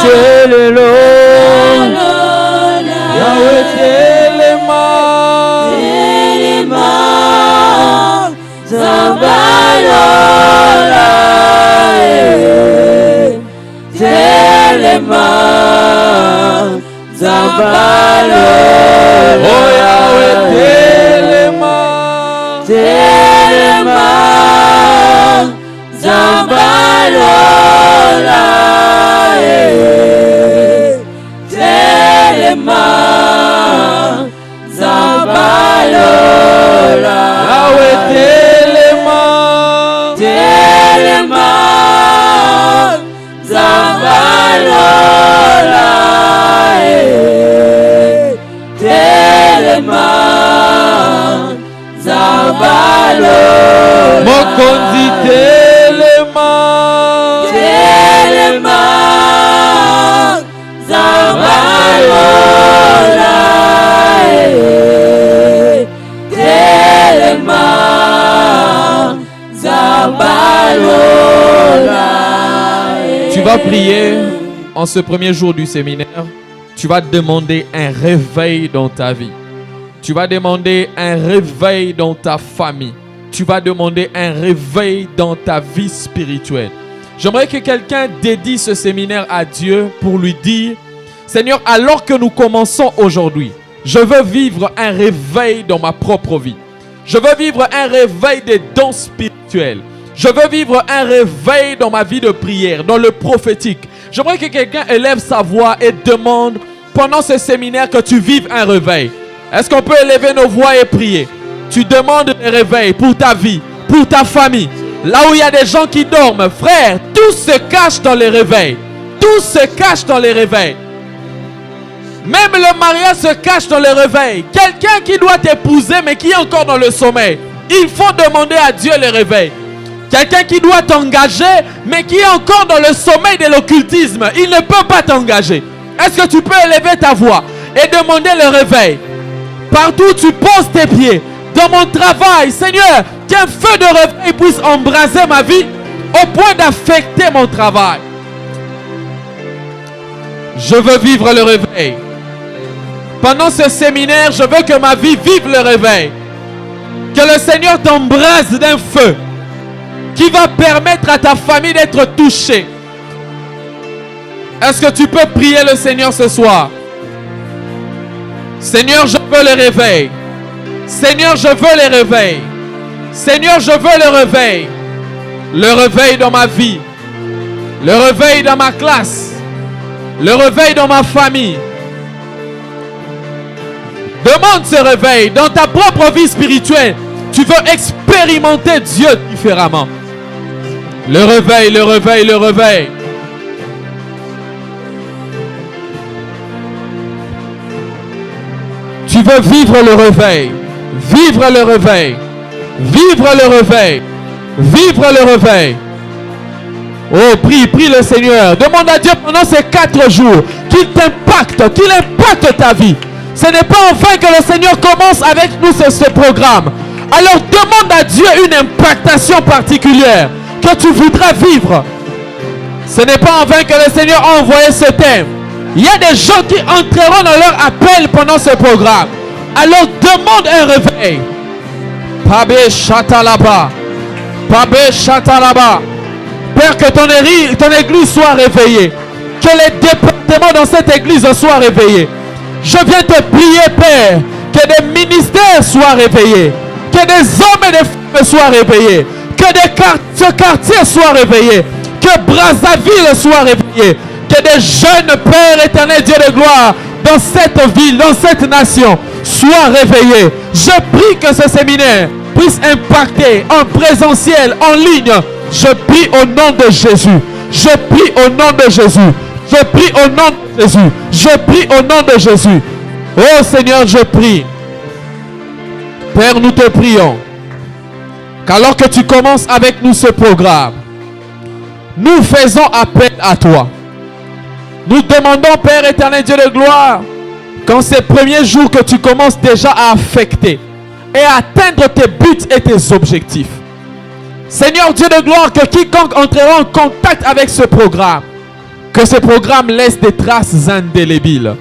Telelo, Yahweh Telema, Zambalola, Telema, Zambalola, oh Yahweh Telema, Telema, Zambalola, Telema, Zambalola, Yahweh Telema, Telema, Zambalola, Telema, Zambalola, Mokonzi Telema, Telema, Zambalola, Telema, Zambalola. Tu vas prier en ce premier jour du séminaire. Tu vas demander un réveil dans ta vie. Tu vas demander un réveil dans ta famille. Tu vas demander un réveil dans ta vie spirituelle. J'aimerais que quelqu'un dédie ce séminaire à Dieu pour lui dire: Seigneur, alors que nous commençons aujourd'hui, je veux vivre un réveil dans ma propre vie. Je veux vivre un réveil des dons spirituels. Je veux vivre un réveil dans ma vie de prière, dans le prophétique. J'aimerais que quelqu'un élève sa voix et demande pendant ce séminaire que tu vives un réveil. Est-ce qu'on peut élever nos voix et prier? Tu demandes un réveil pour ta vie, pour ta famille. Là où il y a des gens qui dorment, frère, tout se cache dans les réveils. Tout se cache dans les réveils. Même le mariage se cache dans les réveils. Quelqu'un qui doit t'épouser mais qui est encore dans le sommeil, il faut demander à Dieu le réveil. Quelqu'un qui doit t'engager mais qui est encore dans le sommeil de l'occultisme, il ne peut pas t'engager. Est-ce que tu peux élever ta voix et demander le réveil? Partout où tu poses tes pieds, dans mon travail, Seigneur, qu'un feu de réveil puisse embraser ma vie au point d'affecter mon travail. Je veux vivre le réveil. Pendant ce séminaire, je veux que ma vie vive le réveil. Que le Seigneur t'embrase d'un feu qui va permettre à ta famille d'être touchée. Est-ce que tu peux prier le Seigneur ce soir? Seigneur, je veux le réveil. Seigneur, je veux le réveil. Seigneur, je veux le réveil. Le réveil dans ma vie. Le réveil dans ma classe. Le réveil dans ma famille. Demande ce réveil. Dans ta propre vie spirituelle, tu veux expérimenter Dieu différemment. Le réveil, le réveil, le réveil. Tu veux vivre le réveil. Vivre le réveil. Vivre le réveil. Vivre le réveil. Oh, prie, prie le Seigneur. Demande à Dieu pendant ces 4 jours qu'il t'impacte, qu'il impacte ta vie. Ce n'est pas en vain que le Seigneur commence avec nous ce programme. Alors demande à Dieu une impactation particulière que tu voudras vivre. Ce n'est pas en vain que le Seigneur a envoyé ce thème. Il y a des gens qui entreront dans leur appel pendant ce programme. Alors demande un réveil. Pabe Chatalaba. Pabe Chatalaba. Père, que ton église soit réveillée. Que les départements dans cette église soient réveillés. Je viens te prier, Père, que des ministères soient réveillés. Que des hommes et des femmes soient réveillés. Que ce quartier soit réveillé. Que Brazzaville soit réveillé. Que des jeunes Pères éternels, Dieu de gloire, dans cette ville, dans cette nation, soient réveillés. Je prie que ce séminaire puisse impacter en présentiel, en ligne. Je prie au nom de Jésus. Je prie au nom de Jésus. Je prie au nom de Jésus. Je prie au nom de Jésus. Oh Seigneur, je prie. Père, nous te prions qu'alors que tu commences avec nous ce programme, nous faisons appel à toi. Nous demandons, Père éternel, Dieu de gloire, qu'en ces premiers jours que tu commences déjà à affecter et à atteindre tes buts et tes objectifs. Seigneur Dieu de gloire, que quiconque entrera en contact avec ce programme Que ces programmes laissent des traces indélébiles.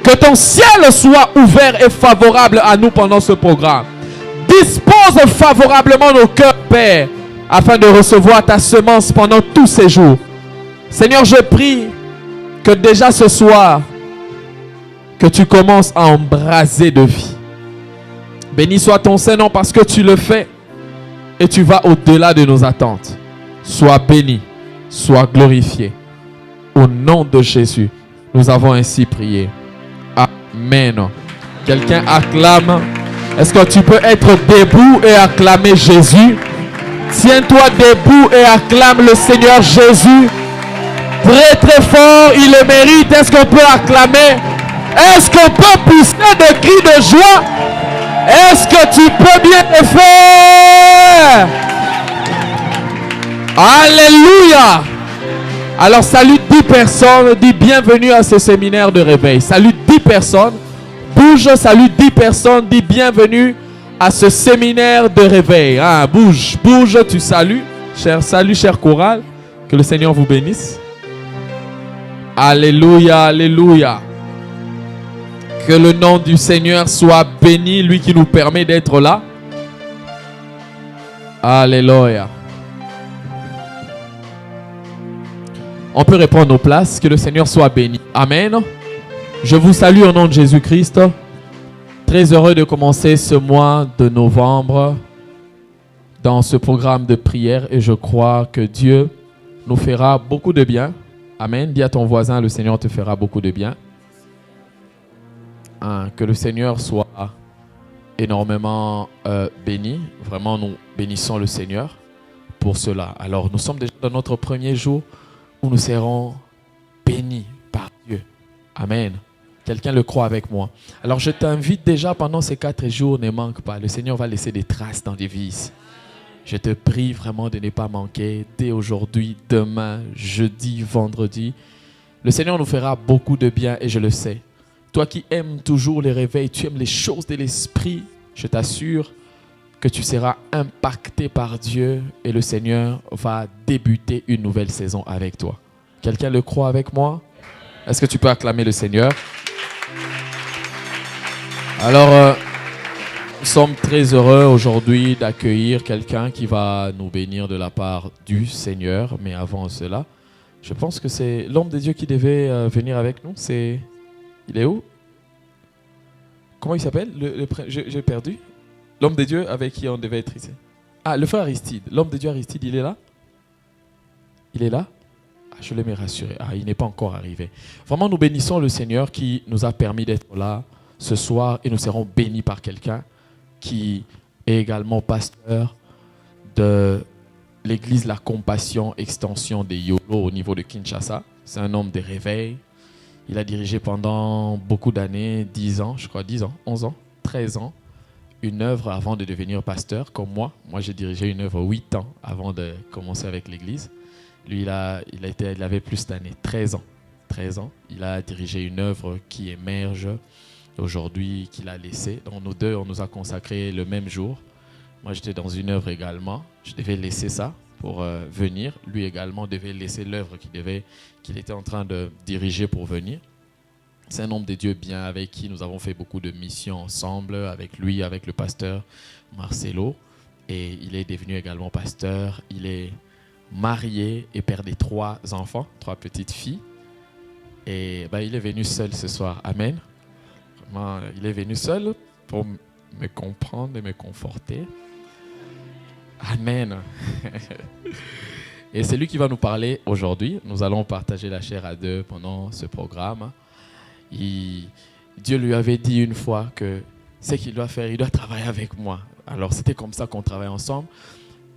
Que ton ciel soit ouvert et favorable à nous pendant ce programme. Dispose favorablement nos cœurs, Père, afin de recevoir ta semence pendant tous ces jours. Seigneur, je prie que déjà ce soir, que tu commences à embraser de vie. Béni soit ton Saint-Nom parce que tu le fais et tu vas au-delà de nos attentes. Sois béni, sois glorifié. Au nom de Jésus, nous avons ainsi prié. Amen. Quelqu'un acclame. Est-ce que tu peux être debout et acclamer Jésus? Tiens-toi debout et acclame le Seigneur Jésus. Très très fort, il le mérite. Est-ce qu'on peut acclamer? Est-ce qu'on peut pousser des cris de joie? Est-ce que tu peux bien le faire? Alléluia. Alors salue 10 personnes, dis bienvenue à ce séminaire de réveil. Salue 10 personnes, bouge, salue 10 personnes, dis bienvenue à ce séminaire de réveil. Ah, bouge, bouge, tu salues. Salut, cher chorale, que le Seigneur vous bénisse. Alléluia, alléluia. Que le nom du Seigneur soit béni, lui qui nous permet d'être là. Alléluia. On peut reprendre nos places. Que le Seigneur soit béni. Amen. Je vous salue au nom de Jésus-Christ. Très heureux de commencer ce mois de novembre dans ce programme de prière. Et je crois que Dieu nous fera beaucoup de bien. Amen. Dis à ton voisin, le Seigneur te fera beaucoup de bien. Que le Seigneur soit énormément béni. Vraiment, nous bénissons le Seigneur pour cela. Alors, nous sommes déjà dans notre premier jour où nous serons bénis par Dieu. Amen. Quelqu'un le croit avec moi. Alors, je t'invite déjà pendant ces 4 jours, ne manque pas. Le Seigneur va laisser des traces dans des vies. Je te prie vraiment de ne pas manquer dès aujourd'hui, demain, jeudi, vendredi. Le Seigneur nous fera beaucoup de bien et je le sais. Toi qui aimes toujours les réveils, tu aimes les choses de l'esprit, je t'assure que tu seras impacté par Dieu et le Seigneur va débuter une nouvelle saison avec toi. Quelqu'un le croit avec moi? Est-ce que tu peux acclamer le Seigneur? Alors, nous sommes très heureux aujourd'hui d'accueillir quelqu'un qui va nous bénir de la part du Seigneur. Mais avant cela, je pense que c'est l'homme de Dieu qui devait venir avec nous. Il est où? Comment il s'appelle? J'ai perdu. L'homme de Dieu avec qui on devait être ici. Ah, le frère Aristide. L'homme de Dieu Aristide, il est là? Il est là? Ah, je l'ai rassuré. Ah, il n'est pas encore arrivé. Vraiment, nous bénissons le Seigneur qui nous a permis d'être là ce soir et nous serons bénis par quelqu'un qui est également pasteur de l'église La Compassion, extension des Yolo au niveau de Kinshasa. C'est un homme de réveil. Il a dirigé pendant beaucoup d'années, 10 ans, je crois, 10 ans, 11 ans, 13 ans, une œuvre avant de devenir pasteur, comme moi. Moi, j'ai dirigé une œuvre 8 ans avant de commencer avec l'église. Lui, il avait plus d'années, 13 ans. 13 ans. Il a dirigé une œuvre qui émerge aujourd'hui, qu'il a laissée. Donc, nous deux, on nous a consacré le même jour. Moi, j'étais dans une œuvre également. Je devais laisser ça pour venir. Lui également devait laisser l'œuvre qu'il était en train de diriger pour venir. C'est un homme de Dieu bien avec qui nous avons fait beaucoup de missions ensemble, avec lui, avec le pasteur Marcelo. Et il est devenu également pasteur. Il est marié et père des 3 enfants, 3 petites filles. Et il est venu seul ce soir. Amen. Vraiment, il est venu seul pour me comprendre et me conforter. Amen. Et c'est lui qui va nous parler aujourd'hui. Nous allons partager la chair à 2 pendant ce programme. Dieu lui avait dit une fois que ce qu'il doit faire, il doit travailler avec moi. Alors c'était comme ça qu'on travaille ensemble.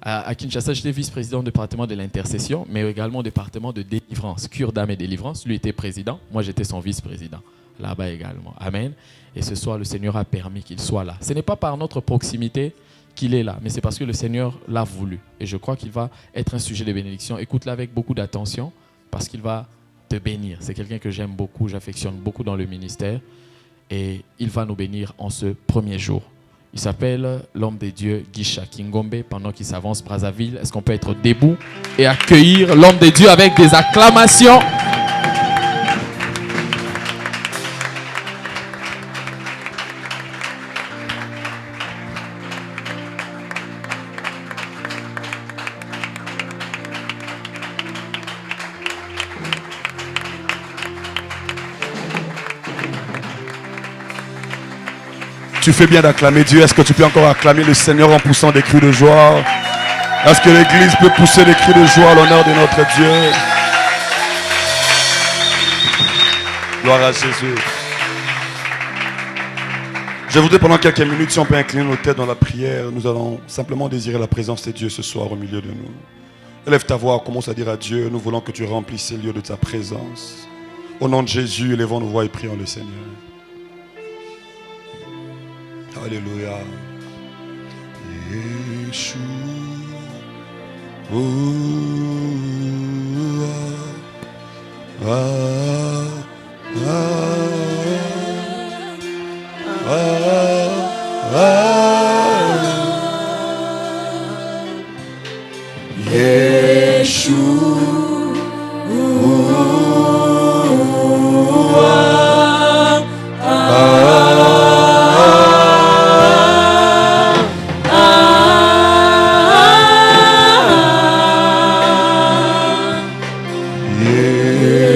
À Kinshasa, j'étais vice-président du département de l'intercession, mais également au département de délivrance, cure d'âme et délivrance. Lui était président, moi j'étais son vice-président, là-bas également. Amen. Et ce soir, le Seigneur a permis qu'il soit là. Ce n'est pas par notre proximité qu'il est là, mais c'est parce que le Seigneur l'a voulu. Et je crois qu'il va être un sujet de bénédiction. Écoute-le avec beaucoup d'attention, parce qu'il va te bénir. C'est quelqu'un que j'aime beaucoup, j'affectionne beaucoup dans le ministère. Et il va nous bénir en ce premier jour. Il s'appelle l'homme de Dieu Gisha Kingombe. Pendant qu'il s'avance Brazzaville, est-ce qu'on peut être debout et accueillir l'homme de Dieu avec des acclamations? Tu fais bien d'acclamer Dieu. Est-ce que tu peux encore acclamer le Seigneur en poussant des cris de joie? Est-ce que l'Église peut pousser des cris de joie à l'honneur de notre Dieu? Gloire à Jésus. Je voudrais pendant quelques minutes, si on peut incliner nos têtes dans la prière, nous allons simplement désirer la présence de Dieu ce soir au milieu de nous. Élève ta voix, commence à dire à Dieu, nous voulons que tu remplisses ces lieux de ta présence. Au nom de Jésus, élevons nos voix et prions le Seigneur. Alléluia.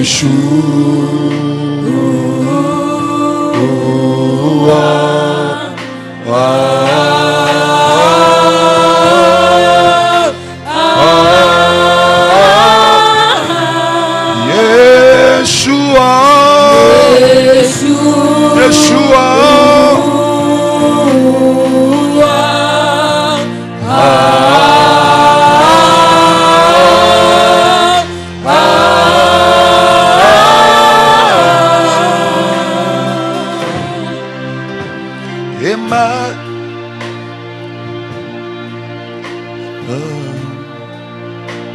Yeshua.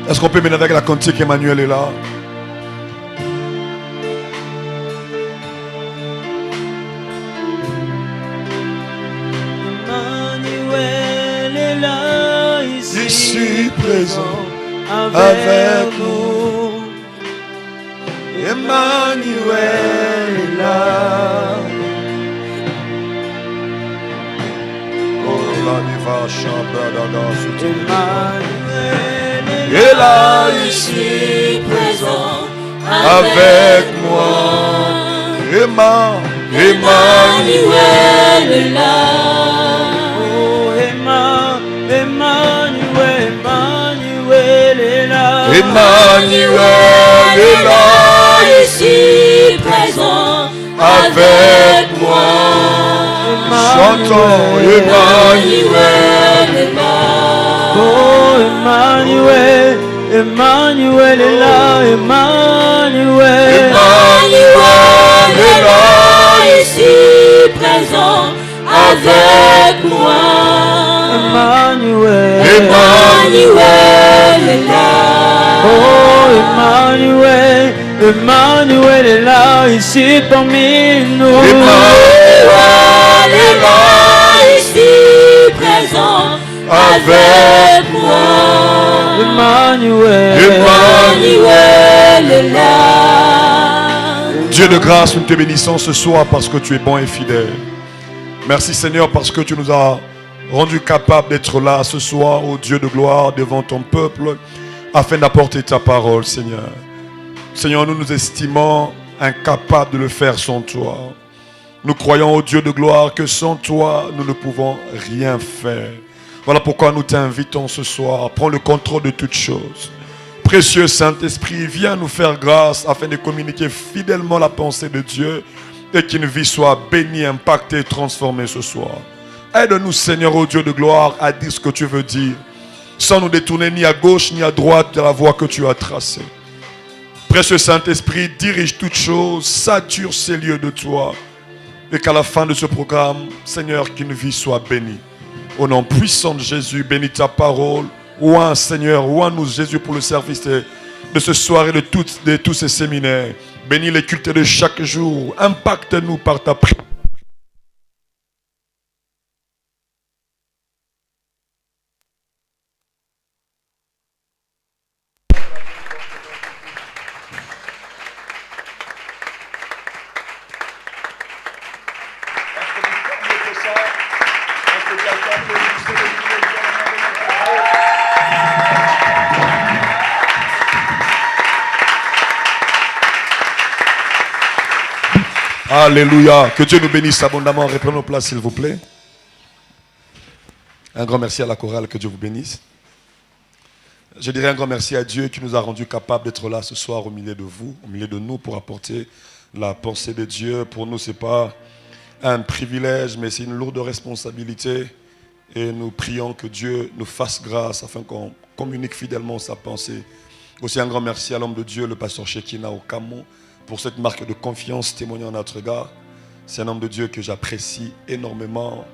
Est-ce qu'on peut mener avec la cantique? Emmanuel est là. Emmanuel est là, ici présent avec nous. Emmanuel est là. Oh, la diva chambra est là, ici présent avec moi. Emmanuel est là. Oh, Emmanuel est là. Emmanuel est là, ici présent avec moi. Chantons Emmanuel est là. Oh, Emmanuel est là. Emmanuel est là, ici présent avec moi. Emmanuel est là. Oh, Emmanuel est là, ici parmi nous. Emmanuel est là, ici présent avec moi. Emmanuel est là. Dieu de grâce, nous te bénissons ce soir parce que tu es bon et fidèle. Merci Seigneur parce que tu nous as rendu capables d'être là ce soir, ô Dieu de gloire, devant ton peuple, afin d'apporter ta parole, Seigneur. Seigneur, nous nous estimons incapables de le faire sans toi. Nous croyons, ô Dieu de gloire, que sans toi, nous ne pouvons rien faire. Voilà pourquoi nous t'invitons ce soir. Prends le contrôle de toutes choses. Précieux Saint-Esprit, viens nous faire grâce afin de communiquer fidèlement la pensée de Dieu et qu'une vie soit bénie, impactée, transformée ce soir. Aide-nous, Seigneur, ô Dieu de gloire, à dire ce que tu veux dire, sans nous détourner ni à gauche ni à droite de la voie que tu as tracée. Précieux Saint-Esprit, dirige toutes choses, sature ces lieux de toi, et qu'à la fin de ce programme, Seigneur, qu'une vie soit bénie. Au nom puissant de Jésus, bénis ta parole. Ouin, Seigneur, ouin-nous, Jésus, pour le service de ce soir et de tous ces séminaires. Bénis les cultes de chaque jour. Impacte-nous par ta prière. Alléluia. Que Dieu nous bénisse abondamment. Reprenons place, s'il vous plaît. Un grand merci à la chorale. Que Dieu vous bénisse. Je dirais un grand merci à Dieu qui nous a rendus capables d'être là ce soir au milieu de vous, au milieu de nous, pour apporter la pensée de Dieu. Pour nous, ce n'est pas un privilège, mais c'est une lourde responsabilité. Et nous prions que Dieu nous fasse grâce afin qu'on communique fidèlement sa pensée. Aussi un grand merci à l'homme de Dieu, le pasteur Shekina Okamo, pour cette marque de confiance témoignant à notre égard. C'est un homme de Dieu que j'apprécie énormément.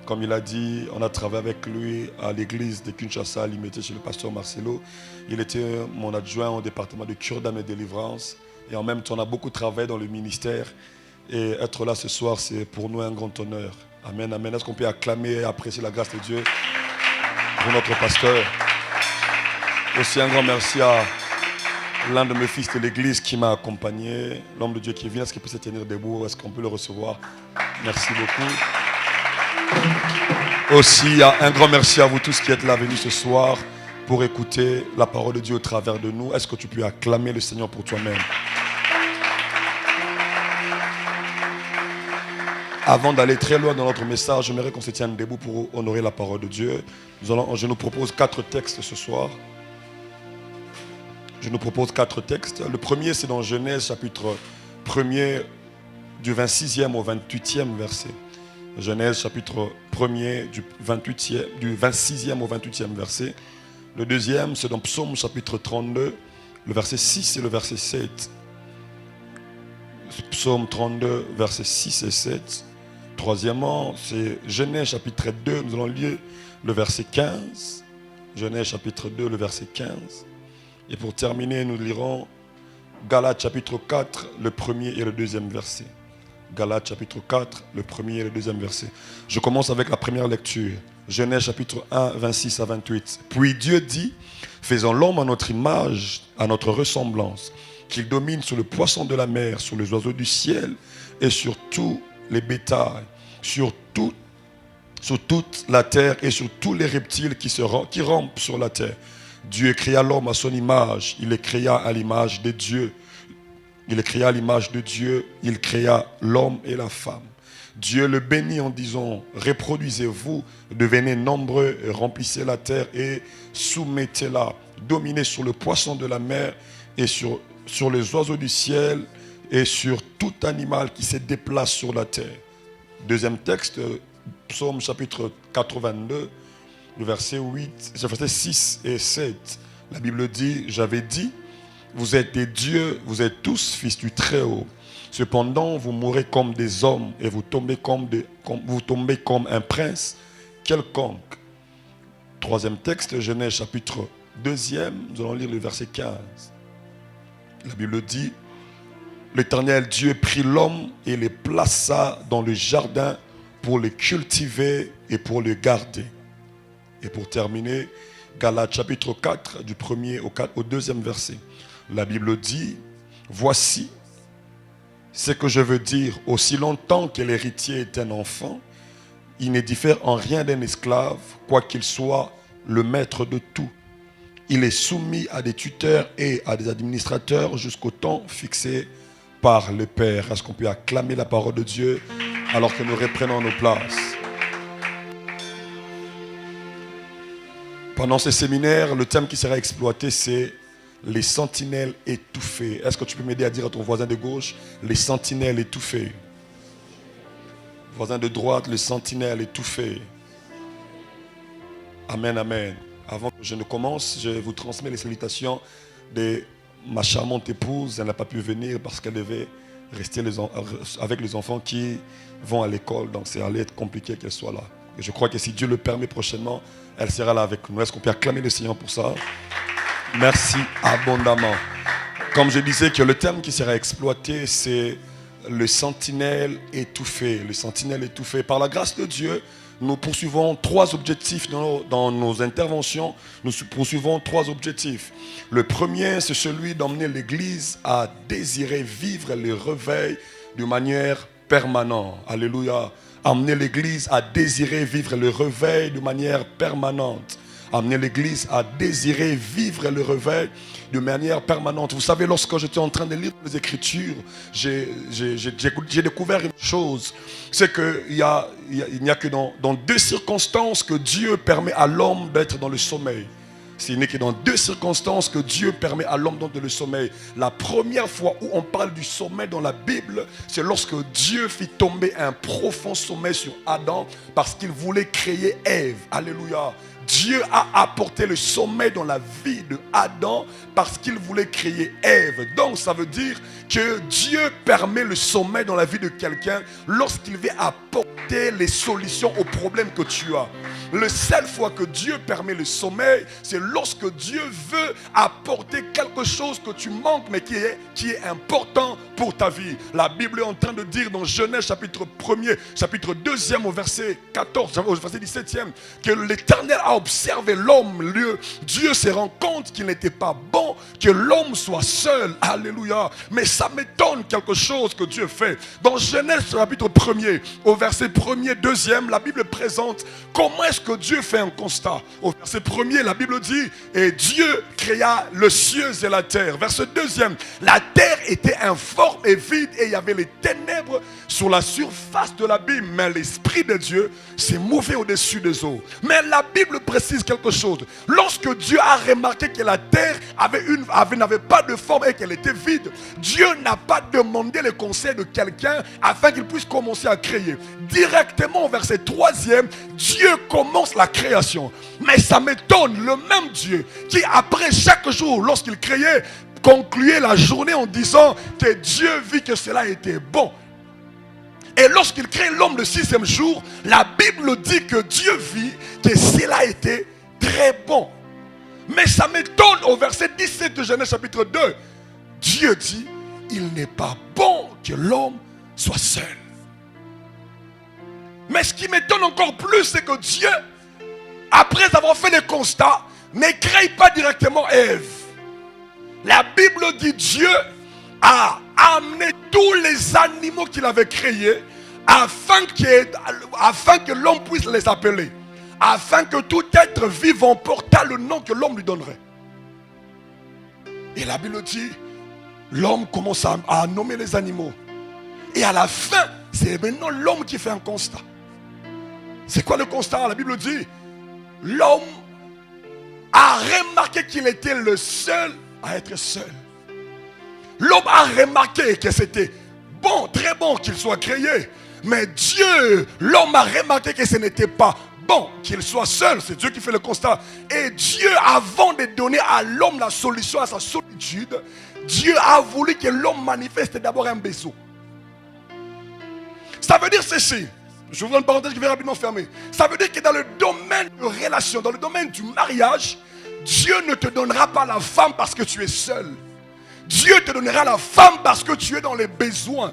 Comme il a dit, on a travaillé avec lui à l'église de Kinshasa, limité chez le pasteur Marcelo. Il était mon adjoint au département de cure d'âme et délivrance. Et en même temps, on a beaucoup travaillé dans le ministère. Et être là ce soir, c'est pour nous un grand honneur. Amen, amen. Est-ce qu'on peut acclamer et apprécier la grâce de Dieu pour notre pasteur? Aussi un grand merci à l'un de mes fils de l'église qui m'a accompagné, l'homme de Dieu qui vient. Est-ce qu'il peut se tenir debout? Est-ce qu'on peut le recevoir? Merci beaucoup. Aussi un grand merci à vous tous qui êtes là venus ce soir pour écouter la parole de Dieu au travers de nous. Est-ce que tu peux acclamer le Seigneur pour toi-même? Avant d'aller très loin dans notre message, j'aimerais qu'on se tienne debout pour honorer la parole de Dieu. Je nous propose 4 textes ce soir. Je nous propose 4 textes. Le premier, c'est dans Genèse, chapitre 1er, du 26e au 28e verset. Genèse, chapitre 1er, du 26e au 28e verset. Le deuxième, c'est dans Psaume, chapitre 32, le verset 6 et le verset 7. Psaume 32, versets 6 et 7. Troisièmement, c'est Genèse chapitre 2, nous allons lire le verset 15. Genèse chapitre 2, le verset 15. Et pour terminer, nous lirons Galates chapitre 4, le premier et le deuxième verset. Galates chapitre 4, le premier et le deuxième verset. Je commence avec la première lecture. Genèse chapitre 1, 26 à 28. Puis Dieu dit, faisons l'homme à notre image, à notre ressemblance, qu'il domine sur le poisson de la mer, sur les oiseaux du ciel et sur tous les bétails, sur toute la terre et sur tous les reptiles qui rampent sur la terre. Dieu créa l'homme à son image, il le créa à l'image de Dieu. Il le créa à l'image de Dieu, il créa l'homme et la femme. Dieu le bénit en disant, reproduisez-vous, devenez nombreux, remplissez la terre et soumettez-la, dominez sur le poisson de la mer et sur les oiseaux du ciel et sur tout animal qui se déplace sur la terre. Deuxième texte, Psaume chapitre 82, le verset 6 et 7. La Bible dit, j'avais dit, vous êtes des dieux, vous êtes tous fils du Très-Haut. Cependant, vous mourrez comme des hommes et vous tombez comme un prince quelconque. Troisième texte, Genèse chapitre 2e, nous allons lire le verset 15. La Bible dit, l'Éternel Dieu prit l'homme et le plaça dans le jardin pour le cultiver et pour le garder. Et pour terminer, Galates chapitre 4, du 1er au 2e verset. La Bible dit, voici ce que je veux dire, aussi longtemps que l'héritier est un enfant, il ne diffère en rien d'un esclave, quoiqu'il soit le maître de tout. Il est soumis à des tuteurs et à des administrateurs jusqu'au temps fixé par le Père. Est-ce qu'on peut acclamer la parole de Dieu alors que nous reprenons nos places? Pendant ce séminaire, le thème qui sera exploité, c'est les sentinelles étouffées. Est-ce que tu peux m'aider à dire à ton voisin de gauche, les sentinelles étouffées? Voisin de droite, les sentinelles étouffées. Amen, amen. Avant que je ne commence, je vous transmets les salutations de ma charmante épouse. Elle n'a pas pu venir parce qu'elle devait rester avec les enfants qui vont à l'école. Donc ça allait être compliqué qu'elle soit là. Et je crois que si Dieu le permet prochainement, elle sera là avec nous. Est-ce qu'on peut acclamer le Seigneur pour ça? Merci abondamment. Comme je disais que le thème qui sera exploité, c'est le sentinelle étouffé. Le sentinelle étouffé. Par la grâce de Dieu, nous poursuivons 3 objectifs dans nos interventions. Nous poursuivons 3 objectifs. Le premier, c'est celui d'emmener l'Église à désirer vivre le réveil de manière permanente. Alléluia. Emmener l'Église à désirer vivre le réveil de manière permanente. amener l'église à désirer vivre le réveil de manière permanente. Vous savez, lorsque j'étais en train de lire les Écritures, j'ai découvert une chose. C'est qu'il n'y a que dans 2 circonstances que Dieu permet à l'homme d'être dans le sommeil. Ce n'est que dans 2 circonstances que Dieu permet à l'homme d'être dans le sommeil. La première fois où on parle du sommeil dans la Bible, c'est lorsque Dieu fit tomber un profond sommeil sur Adam parce qu'il voulait créer Ève. Alléluia. Dieu a apporté le sommeil dans la vie de Adam parce qu'il voulait créer Ève. Donc ça veut dire que Dieu permet le sommeil dans la vie de quelqu'un lorsqu'il veut apporter les solutions aux problèmes que tu as. La seule fois que Dieu permet le sommeil, c'est lorsque Dieu veut apporter quelque chose que tu manques mais qui est important pour ta vie. La Bible est en train de dire dans Genèse chapitre 1er, chapitre 2e au verset 14, au verset 17e, que l'Éternel a observé l'homme. Dieu se rend compte qu'il n'était pas bon que l'homme soit seul. Alléluia. Mais ça m'étonne quelque chose que Dieu fait. Dans Genèse chapitre 1er, au verset 1er, 2e, la Bible présente comment est-ce que Dieu fait un constat. Au verset 1er, la Bible dit, et Dieu créa les cieux et la terre. Verset 2e, la terre était informe et vide et il y avait les ténèbres sur la surface de l'abîme. Mais l'Esprit de Dieu s'est mouvé au-dessus des eaux. Mais la Bible précise quelque chose. Lorsque Dieu a remarqué que la terre n'avait pas de forme et qu'elle était vide, Dieu n'a pas demandé le conseil de quelqu'un afin qu'il puisse commencer à créer. Directement au verset 3e, Dieu commence la création. Mais ça m'étonne, le même Dieu qui après chaque jour, lorsqu'il créait, concluait la journée en disant que Dieu vit que cela était bon. Et lorsqu'il crée l'homme le 6e jour, la Bible dit que Dieu vit que cela était très bon. Mais ça m'étonne au verset 17 de Genèse chapitre 2. Dieu dit, il n'est pas bon que l'homme soit seul. Mais ce qui m'étonne encore plus, c'est que Dieu, après avoir fait le constat, ne crée pas directement Ève. La Bible dit Dieu a amené tous les animaux qu'il avait créés afin que l'homme puisse les appeler. Afin que tout être vivant portât le nom que l'homme lui donnerait. Et la Bible dit, l'homme commence à nommer les animaux. Et à la fin, c'est maintenant l'homme qui fait un constat. C'est quoi le constat? La Bible dit, l'homme a remarqué qu'il était le seul à être seul. L'homme a remarqué que c'était bon, très bon qu'il soit créé. Mais Dieu, l'homme a remarqué que ce n'était pas bon qu'il soit seul. C'est Dieu qui fait le constat. Et Dieu, avant de donner à l'homme la solution à sa solitude, Dieu a voulu que l'homme manifeste d'abord un besoin. Ça veut dire ceci. Je vous donne une parenthèse que je vais rapidement fermer. Ça veut dire que dans le domaine de relation, dans le domaine du mariage, Dieu ne te donnera pas la femme parce que tu es seul. Dieu te donnera la femme parce que tu es dans les besoins.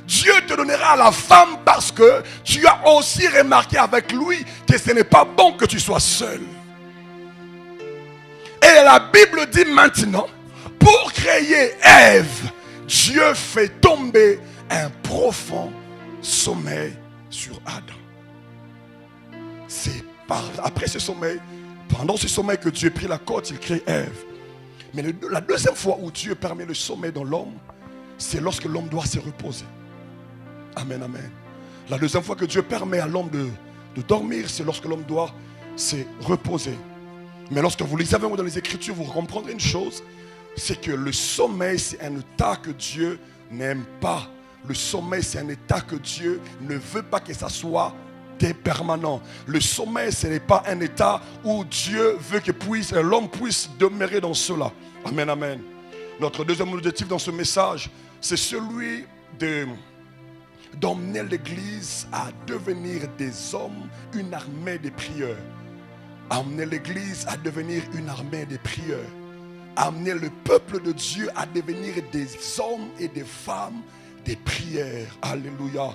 Dieu te donnera la femme parce que tu as aussi remarqué avec lui que ce n'est pas bon que tu sois seul. Et la Bible dit maintenant, pour créer Ève, Dieu fait tomber un profond sommeil sur Adam. C'est après ce sommeil, pendant ce sommeil que Dieu prit la côte, il crée Ève. Mais la deuxième fois où Dieu permet le sommeil dans l'homme, c'est lorsque l'homme doit se reposer. Amen, amen. La deuxième fois que Dieu permet à l'homme de dormir, c'est lorsque l'homme doit se reposer. Mais lorsque vous lisez avec moi dans les Écritures, vous comprendrez une chose, c'est que le sommeil, c'est un état que Dieu n'aime pas. Le sommeil, c'est un état que Dieu ne veut pas que ça soit permanent. Le sommeil, ce n'est pas un état où Dieu veut que l'homme puisse demeurer dans cela. Amen, amen. Notre deuxième objectif dans ce message, c'est celui d'emmener l'Église à devenir des hommes, une armée de prieurs. Amener l'Église à devenir une armée de prieurs. Amener le peuple de Dieu à devenir des hommes et des femmes de prières. Alléluia.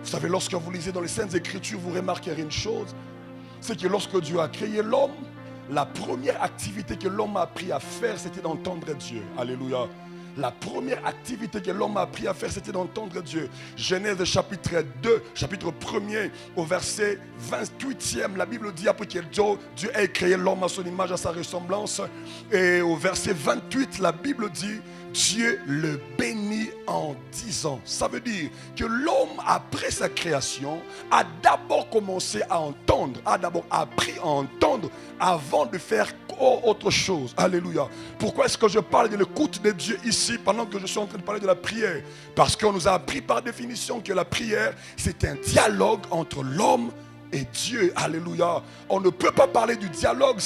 Vous savez, lorsque vous lisez dans les Saintes Écritures, vous remarquerez une chose, c'est que lorsque Dieu a créé l'homme, la première activité que l'homme a appris à faire, c'était d'entendre Dieu. Alléluia. la première activité que l'homme a appris à faire, c'était d'entendre Dieu. Genèse chapitre 2, chapitre 1er, au verset 28e, la Bible dit, après que Dieu ait créé l'homme à son image, à sa ressemblance. Et au verset 28, la Bible dit, Dieu le bénit en disant. Ça veut dire que l'homme, après sa création, a d'abord commencé à entendre, a d'abord appris à entendre avant de faire autre chose. Alléluia. Pourquoi est-ce que je parle de l'écoute de Dieu ici pendant que je suis en train de parler de la prière? Parce qu'on nous a appris par définition que la prière, c'est un dialogue entre l'homme et Dieu. Alléluia. On ne peut pas parler du dialogue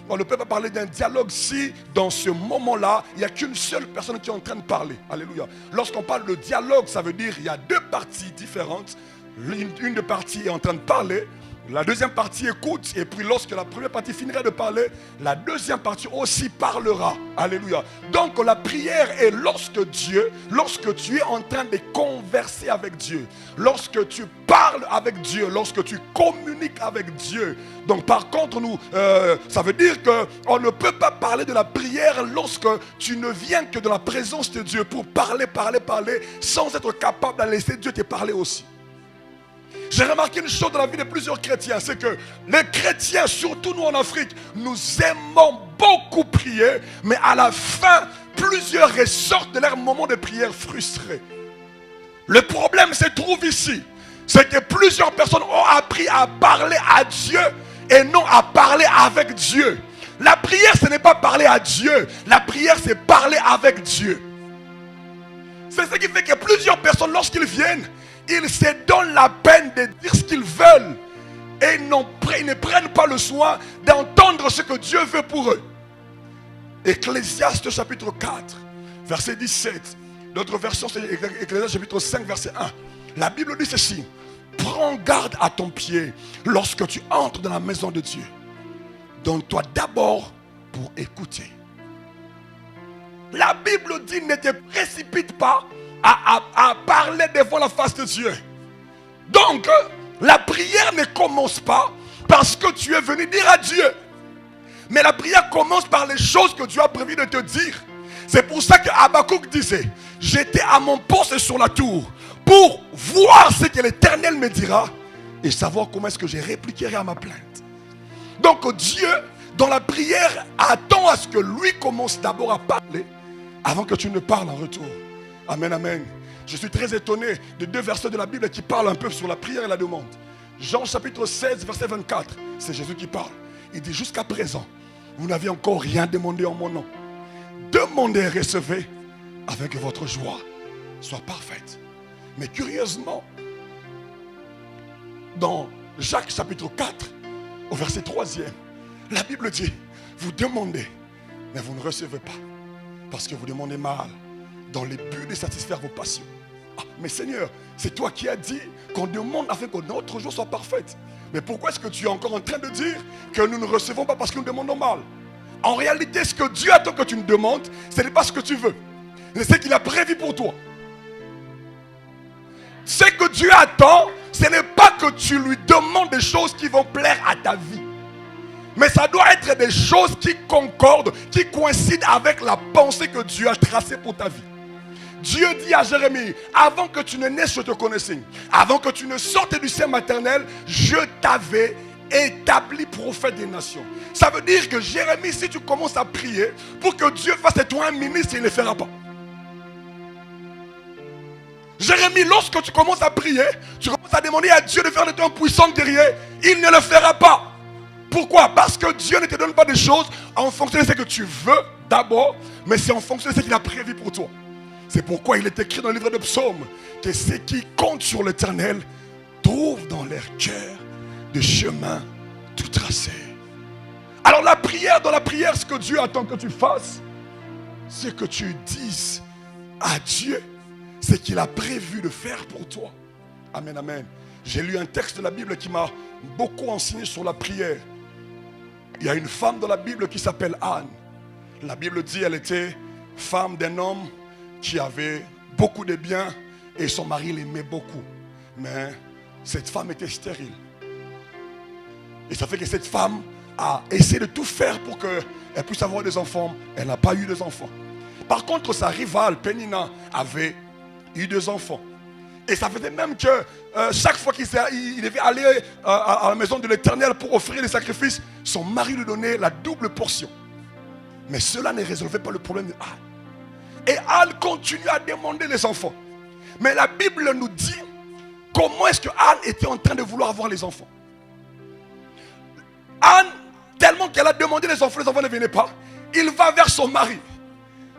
on ne peut pas parler d'un dialogue si dans ce moment-là, il n'y a qu'une seule personne qui est en train de parler. Alléluia. Lorsqu'on parle de dialogue, ça veut dire qu'il y a deux parties différentes. Une des parties est en train de parler, la deuxième partie écoute, et puis lorsque la première partie finira de parler, la deuxième partie aussi parlera. Alléluia. Donc la prière est lorsque tu es en train de converser avec Dieu, lorsque tu parles avec Dieu, lorsque tu communiques avec Dieu. Donc par contre, ça veut dire qu'on ne peut pas parler de la prière lorsque tu ne viens que de la présence de Dieu pour parler, sans être capable de laisser Dieu te parler aussi. J'ai remarqué une chose dans la vie de plusieurs chrétiens, c'est que les chrétiens, surtout nous en Afrique, nous aimons beaucoup prier, mais à la fin, plusieurs ressortent de leur moment de prière frustrés. Le problème se trouve ici, c'est que plusieurs personnes ont appris à parler à Dieu et non à parler avec Dieu. La prière, ce n'est pas parler à Dieu, la prière, c'est parler avec Dieu. C'est ce qui fait que plusieurs personnes, lorsqu'ils viennent, ils se donnent la peine de dire ce qu'ils veulent et ils ne prennent pas le soin d'entendre ce que Dieu veut pour eux. Ecclésiaste chapitre 4, verset 17. D'autres versions, c'est Ecclésiaste chapitre 5, verset 1. La Bible dit ceci: prends garde à ton pied lorsque tu entres dans la maison de Dieu. Donne-toi d'abord pour écouter. La Bible dit: ne te précipite pas à parler devant la face de Dieu. Donc, la prière ne commence pas parce que tu es venu dire à Dieu. Mais la prière commence par les choses que Dieu a prévu de te dire. C'est pour ça que Habakkuk disait: j'étais à mon poste sur la tour pour voir ce que l'Éternel me dira et savoir comment est-ce que je répliquerai à ma plainte. Donc Dieu, dans la prière, attend à ce que lui commence d'abord à parler avant que tu ne parles en retour. Amen, amen. Je suis très étonné de deux versets de la Bible qui parlent un peu sur la prière et la demande. Jean chapitre 16, verset 24, c'est Jésus qui parle. Il dit: jusqu'à présent, vous n'avez encore rien demandé en mon nom. Demandez et recevez afin que votre joie soit parfaite. Mais curieusement, dans Jacques chapitre 4, au verset 3e, la Bible dit: vous demandez, mais vous ne recevez pas, parce que vous demandez mal, dans le but de satisfaire vos passions. Ah, mais Seigneur, c'est toi qui as dit qu'on demande afin que notre joie soit parfaite. Mais pourquoi est-ce que tu es encore en train de dire que nous ne recevons pas parce que nous demandons mal? En réalité, ce que Dieu attend que tu nous demandes, ce n'est pas ce que tu veux, c'est ce qu'il a prévu pour toi. Ce que Dieu attend, ce n'est pas que tu lui demandes des choses qui vont plaire à ta vie. Mais ça doit être des choses qui concordent, qui coïncident avec la pensée que Dieu a tracée pour ta vie. Dieu dit à Jérémie: avant que tu ne naisses, je te connaissais. Avant que tu ne sortes du sein maternel, je t'avais établi prophète des nations. Ça veut dire que Jérémie, si tu commences à prier pour que Dieu fasse de toi un ministre, il ne le fera pas. Jérémie, lorsque tu commences à prier, tu commences à demander à Dieu de faire de toi un puissant guerrier, il ne le fera pas. Pourquoi? Parce que Dieu ne te donne pas des choses en fonction de ce que tu veux d'abord, mais c'est en fonction de ce qu'il a prévu pour toi. C'est pourquoi il est écrit dans le livre de Psaumes que ceux qui comptent sur l'Éternel trouvent dans leur cœur des chemins tout tracés. Alors la prière, dans la prière, ce que Dieu attend que tu fasses, c'est que tu dises à Dieu ce qu'il a prévu de faire pour toi. Amen, amen. J'ai lu un texte de la Bible qui m'a beaucoup enseigné sur la prière. Il y a une femme dans la Bible qui s'appelle Anne. La Bible dit qu'elle était femme d'un homme qui avait beaucoup de biens et son mari l'aimait beaucoup. Mais cette femme était stérile. Et ça fait que cette femme a essayé de tout faire pour qu'elle puisse avoir des enfants. Elle n'a pas eu des enfants. Par contre, sa rivale, Pénina, avait eu 2 enfants. Et ça faisait même que chaque fois qu'il devait aller à la maison de l'Éternel pour offrir des sacrifices, son mari lui donnait la double portion. Mais cela ne résolvait pas le problème de Anne. Et Anne continue à demander les enfants. Mais la Bible nous dit comment est-ce que Anne était en train de vouloir avoir les enfants. Anne, tellement qu'elle a demandé les enfants ne venaient pas, il va vers son mari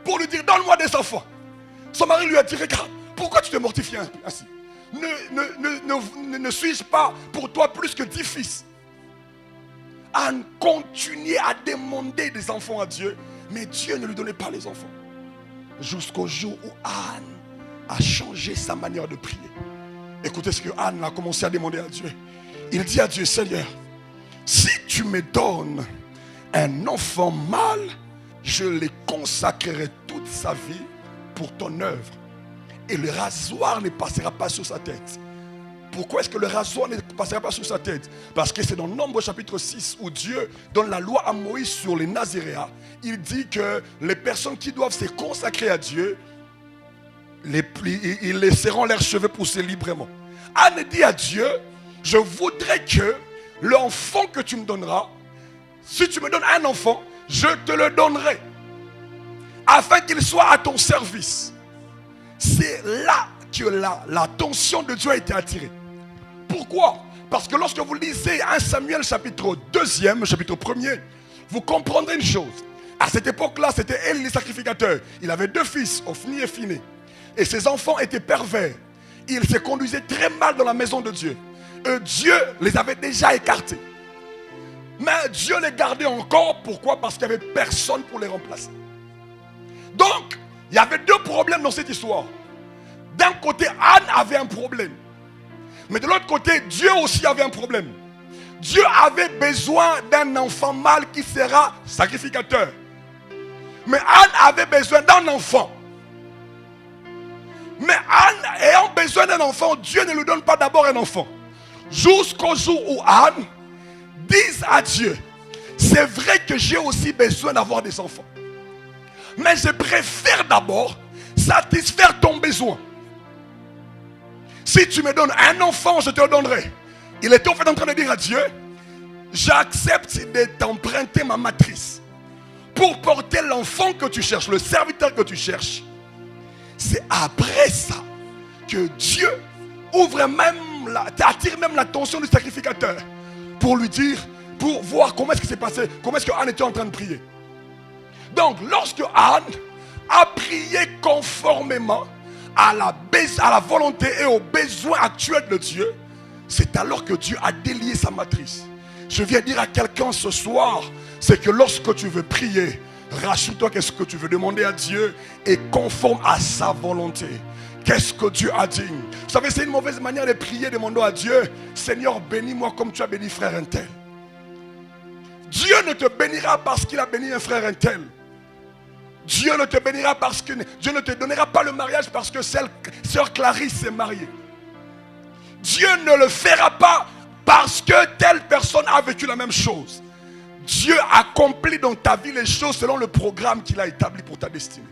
pour lui dire donne-moi des enfants. Son mari lui a dit regarde, pourquoi tu te mortifies ainsi? Ne suis-je pas pour toi plus que 10 fils? Anne continuait à demander des enfants à Dieu, mais Dieu ne lui donnait pas les enfants. Jusqu'au jour où Anne a changé sa manière de prier. Écoutez ce que Anne a commencé à demander à Dieu. Il dit à Dieu, Seigneur, si tu me donnes un enfant mâle, je le consacrerai toute sa vie pour ton œuvre. Et le rasoir ne passera pas sur sa tête. Pourquoi est-ce que le rasoir ne passera pas sur sa tête? Parce que c'est dans Nombre chapitre 6 où Dieu donne la loi à Moïse sur les Naziréens. Il dit que les personnes qui doivent se consacrer à Dieu, ils laisseront leurs cheveux pousser librement. Anne dit à Dieu, je voudrais que l'enfant que tu me donneras, si tu me donnes un enfant, je te le donnerai, afin qu'il soit à ton service. C'est là que l'attention de Dieu a été attirée. Pourquoi? Parce que lorsque vous lisez 1 Samuel chapitre 2, chapitre 1er, vous comprendrez une chose. À cette époque-là, c'était Élie le sacrificateur. Il avait 2 fils, Ophni et Phiné. Et ses enfants étaient pervers. Ils se conduisaient très mal dans la maison de Dieu. Dieu les avait déjà écartés. Mais Dieu les gardait encore. Pourquoi? Parce qu'il n'y avait personne pour les remplacer. Donc, il y avait 2 problèmes dans cette histoire. D'un côté, Anne avait un problème. Mais de l'autre côté, Dieu aussi avait un problème. Dieu avait besoin d'un enfant mâle qui sera sacrificateur. Mais Anne avait besoin d'un enfant. Mais Anne ayant besoin d'un enfant, Dieu ne lui donne pas d'abord un enfant. Jusqu'au jour où Anne dise à Dieu, c'est vrai que j'ai aussi besoin d'avoir des enfants. Mais je préfère d'abord satisfaire ton besoin. Si tu me donnes un enfant, je te le donnerai. Il était en fait en train de dire à Dieu, j'accepte de t'emprunter ma matrice pour porter l'enfant que tu cherches, le serviteur que tu cherches. C'est après ça que Dieu attire même l'attention du sacrificateur pour lui dire, pour voir comment est-ce qui s'est passé, comment est-ce que Anne était en train de prier. Donc lorsque Anne a prié conformément à la volonté et aux besoins actuels de Dieu, c'est alors que Dieu a délié sa matrice. Je viens dire à quelqu'un ce soir, c'est que lorsque tu veux prier, rassure-toi qu'est-ce que tu veux demander à Dieu et conforme à sa volonté. Qu'est-ce que Dieu a dit? Vous savez, c'est une mauvaise manière de prier, demandant à Dieu, Seigneur, bénis-moi comme tu as béni frère un tel. Dieu ne te bénira parce qu'il a béni un frère un tel. Dieu ne te bénira parce que Dieu ne te donnera pas le mariage parce que sœur Clarisse s'est mariée. Dieu ne le fera pas parce que telle personne a vécu la même chose. Dieu accomplit dans ta vie les choses selon le programme qu'il a établi pour ta destinée.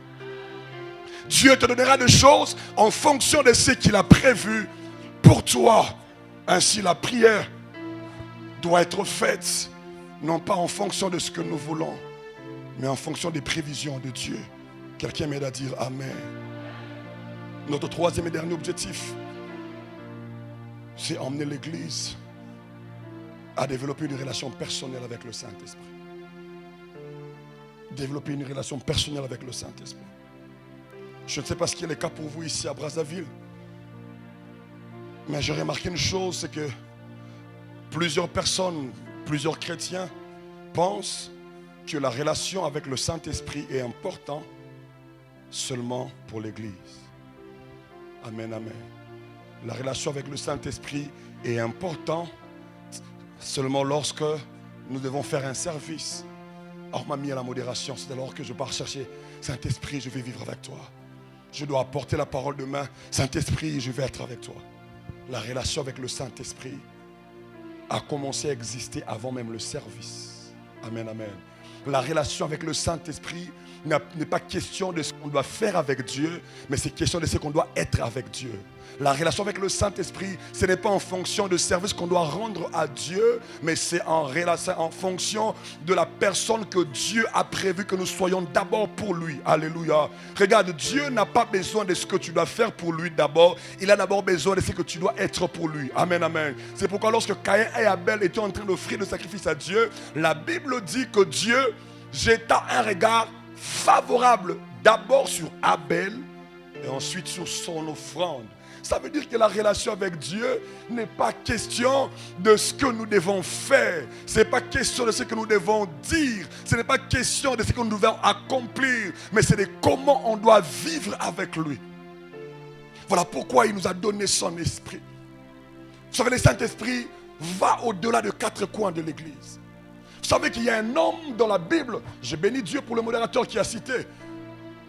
Dieu te donnera des choses en fonction de ce qu'il a prévu pour toi. Ainsi la prière doit être faite non pas en fonction de ce que nous voulons, mais en fonction des prévisions de Dieu. Quelqu'un m'aide à dire Amen. Notre 3e et dernier objectif, c'est emmener l'Église à développer une relation personnelle avec le Saint-Esprit. Développer une relation personnelle avec le Saint-Esprit. Je ne sais pas ce qui est le cas pour vous ici à Brazzaville, mais j'ai remarqué une chose, c'est que plusieurs personnes, plusieurs chrétiens pensent que la relation avec le Saint-Esprit est importante seulement pour l'Église. Amen, amen. La relation avec le Saint-Esprit est importante seulement lorsque nous devons faire un service. Or, m'a mis à la modération, c'est alors que je pars chercher Saint-Esprit, je vais vivre avec toi. Je dois apporter la parole demain. Saint-Esprit, je vais être avec toi. La relation avec le Saint-Esprit a commencé à exister avant même le service. Amen, amen. La relation avec le Saint-Esprit n'est pas question de ce qu'on doit faire avec Dieu, mais c'est question de ce qu'on doit être avec Dieu. La relation avec le Saint-Esprit, ce n'est pas en fonction de service qu'on doit rendre à Dieu, mais c'est en fonction de la personne que Dieu a prévu que nous soyons d'abord pour lui. Alléluia. Regarde, Dieu n'a pas besoin de ce que tu dois faire pour lui d'abord. Il a d'abord besoin de ce que tu dois être pour lui. Amen, amen. C'est pourquoi lorsque Caïn et Abel étaient en train d'offrir le sacrifice à Dieu, la Bible dit que Dieu jeta un regard favorable d'abord sur Abel et ensuite sur son offrande. Ça veut dire que la relation avec Dieu n'est pas question de ce que nous devons faire. Ce n'est pas question de ce que nous devons dire. Ce n'est pas question de ce que nous devons accomplir. Mais c'est de comment on doit vivre avec lui. Voilà pourquoi il nous a donné son esprit. Vous savez, le Saint-Esprit va au-delà de 4 coins de l'église. Vous savez qu'il y a un homme dans la Bible. Je bénis Dieu pour le modérateur qui a cité.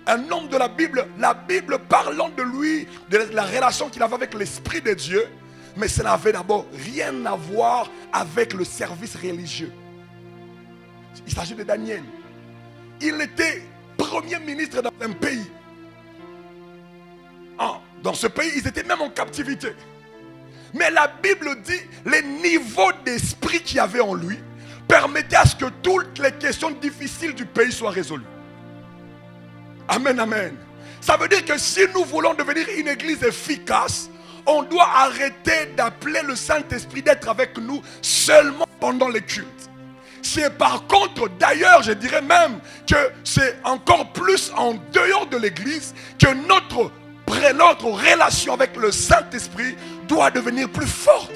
Un homme de la Bible parlant de lui, de la relation qu'il avait avec l'Esprit de Dieu, mais ça n'avait d'abord rien à voir avec le service religieux. Il s'agit de Daniel. Il était premier ministre dans un pays. Dans ce pays, ils étaient même en captivité. Mais la Bible dit les niveaux d'esprit qu'il y avait en lui permettaient à ce que toutes les questions difficiles du pays soient résolues. Amen, amen. Ça veut dire que si nous voulons devenir une église efficace, on doit arrêter d'appeler le Saint-Esprit d'être avec nous seulement pendant les cultes. C'est par contre, d'ailleurs, je dirais même que c'est encore plus en dehors de l'église que notre relation avec le Saint-Esprit doit devenir plus forte.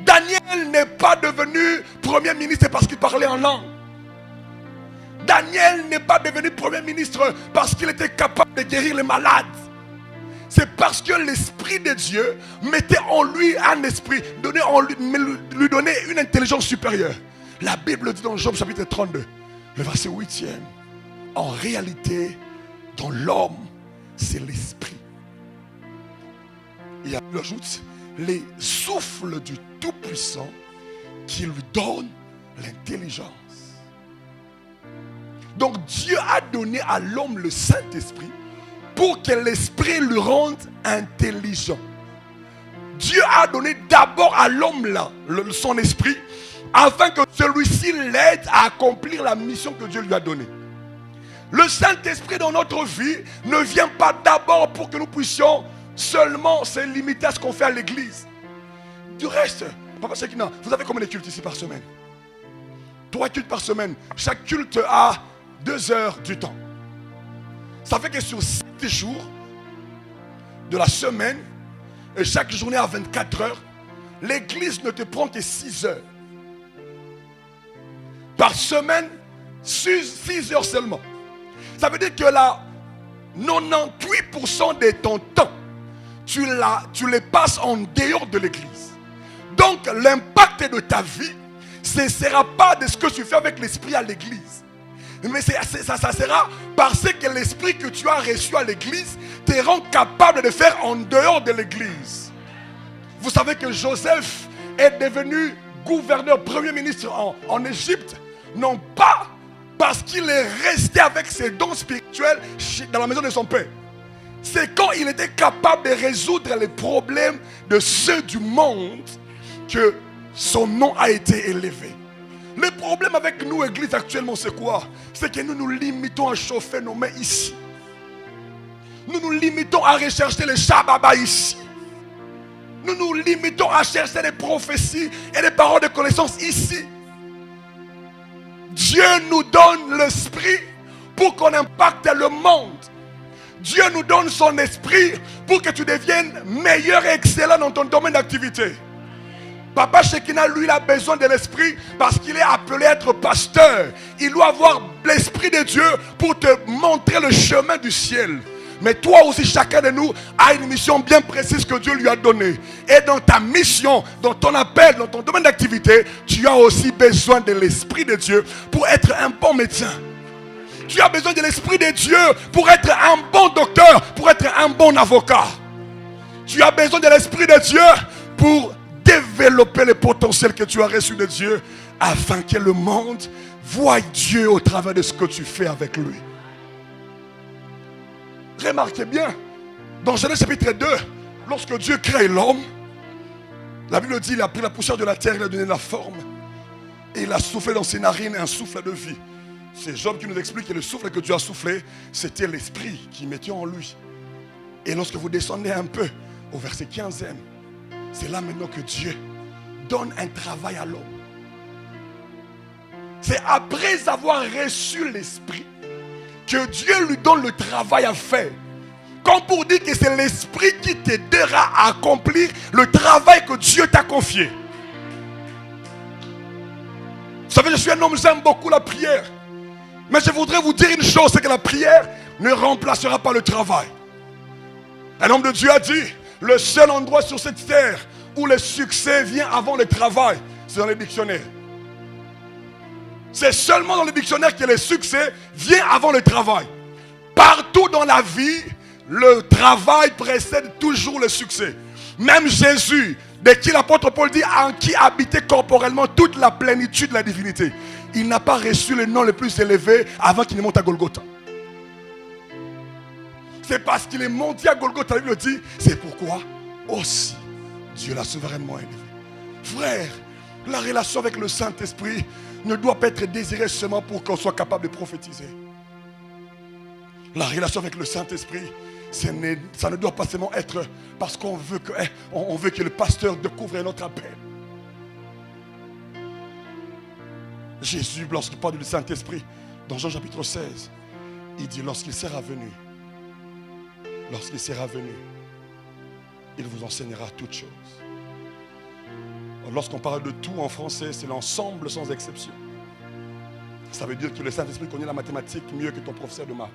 Daniel n'est pas devenu premier ministre parce qu'il parlait en langue. Daniel n'est pas devenu premier ministre parce qu'il était capable de guérir les malades. C'est parce que l'Esprit de Dieu mettait en lui un esprit, lui donnait une intelligence supérieure. La Bible dit dans Job chapitre 32, le verset 8e, en réalité, dans l'homme, c'est l'Esprit. Et il ajoute, les souffles du Tout-Puissant qui lui donne l'intelligence. Donc Dieu a donné à l'homme le Saint-Esprit pour que l'Esprit lui rende intelligent. Dieu a donné d'abord à l'homme là son esprit afin que celui-ci l'aide à accomplir la mission que Dieu lui a donnée. Le Saint-Esprit dans notre vie ne vient pas d'abord pour que nous puissions seulement se limiter à ce qu'on fait à l'église. Du reste, Papa Shekina, vous avez combien de cultes ici par semaine? 3 cultes par semaine. Chaque culte a 2 heures du temps. Ça fait que sur 7 jours de la semaine, et chaque journée à 24 heures, l'église ne te prend que 6 heures. Par semaine, 6 heures seulement. Ça veut dire que là, 98% de ton temps, tu les passes en dehors de l'église. Donc l'impact de ta vie, ce ne sera pas de ce que tu fais avec l'esprit à l'église. Mais ça sera parce que l'esprit que tu as reçu à l'église te rend capable de faire en dehors de l'église. Vous savez que Joseph est devenu gouverneur, premier ministre en Égypte, non pas parce qu'il est resté avec ses dons spirituels dans la maison de son père. C'est quand il était capable de résoudre les problèmes de ceux du monde que son nom a été élevé. Le problème avec nous, église, actuellement, c'est quoi? C'est que nous nous limitons à chauffer nos mains ici. Nous nous limitons à rechercher les shababa ici. Nous nous limitons à chercher les prophéties et les paroles de connaissance ici. Dieu nous donne l'esprit pour qu'on impacte le monde. Dieu nous donne son esprit pour que tu deviennes meilleur et excellent dans ton domaine d'activité. Papa Shekina, lui, il a besoin de l'esprit parce qu'il est appelé à être pasteur. Il doit avoir l'esprit de Dieu pour te montrer le chemin du ciel. Mais toi aussi, chacun de nous a une mission bien précise que Dieu lui a donnée. Et dans ta mission, dans ton appel, dans ton domaine d'activité, tu as aussi besoin de l'esprit de Dieu pour être un bon médecin. Tu as besoin de l'esprit de Dieu pour être un bon docteur, pour être un bon avocat. Tu as besoin de l'esprit de Dieu pour développer le potentiel que tu as reçu de Dieu afin que le monde voie Dieu au travers de ce que tu fais avec lui. Remarquez bien, dans Genèse chapitre 2, lorsque Dieu crée l'homme, la Bible dit il a pris la poussière de la terre, il a donné la forme et il a soufflé dans ses narines un souffle de vie. C'est Job qui nous explique que le souffle que Dieu a soufflé, c'était l'esprit qui mettait en lui. Et lorsque vous descendez un peu au verset 15e, c'est là maintenant que Dieu donne un travail à l'homme. C'est après avoir reçu l'esprit que Dieu lui donne le travail à faire. Comme pour dire que c'est l'esprit qui t'aidera à accomplir le travail que Dieu t'a confié. Vous savez, je suis un homme, j'aime beaucoup la prière. Mais je voudrais vous dire une chose, c'est que la prière ne remplacera pas le travail. Un homme de Dieu a dit, le seul endroit sur cette terre où le succès vient avant le travail, c'est dans les dictionnaires. C'est seulement dans les dictionnaires que le succès vient avant le travail. Partout dans la vie, le travail précède toujours le succès. Même Jésus, de qui l'apôtre Paul dit, en qui habitait corporellement toute la plénitude de la divinité. Il n'a pas reçu le nom le plus élevé avant qu'il ne monte à Golgotha. C'est parce qu'il est monté à Golgotha, la Bible dit, c'est pourquoi aussi Dieu l'a souverainement élevé. Frère, la relation avec le Saint-Esprit ne doit pas être désirée seulement pour qu'on soit capable de prophétiser. La relation avec le Saint-Esprit, ça ne doit pas seulement être parce qu'on veut que le pasteur découvre notre appel. Jésus, lorsqu'il parle du Saint-Esprit, dans Jean chapitre 16, il dit, lorsqu'il sera venu, il vous enseignera toutes choses. Lorsqu'on parle de tout en français, c'est l'ensemble sans exception. Ça veut dire que le Saint-Esprit connaît la mathématique mieux que ton professeur de maths.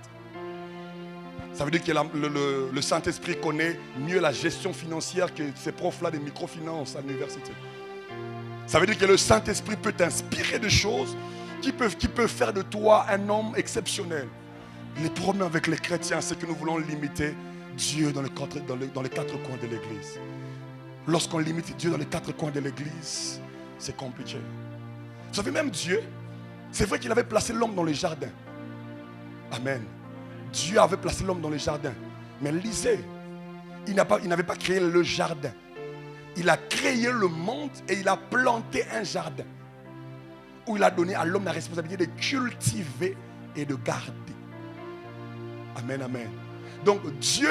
Ça veut dire que le Saint-Esprit connaît mieux la gestion financière que ces profs-là de microfinance à l'université. Ça veut dire que le Saint-Esprit peut t'inspirer de choses qui peuvent faire de toi un homme exceptionnel. Les problèmes avec les chrétiens, c'est que nous voulons limiter Dieu dans les quatre coins de l'église. Lorsqu'on limite Dieu dans les quatre coins de l'église, c'est compliqué. Vous savez, même Dieu, c'est vrai qu'il avait placé l'homme dans les jardins. Amen. Dieu avait placé l'homme dans les jardins. Mais lisez, il n'avait pas créé le jardin. Il a créé le monde et il a planté un jardin où il a donné à l'homme la responsabilité de cultiver et de garder. Amen, amen. Donc Dieu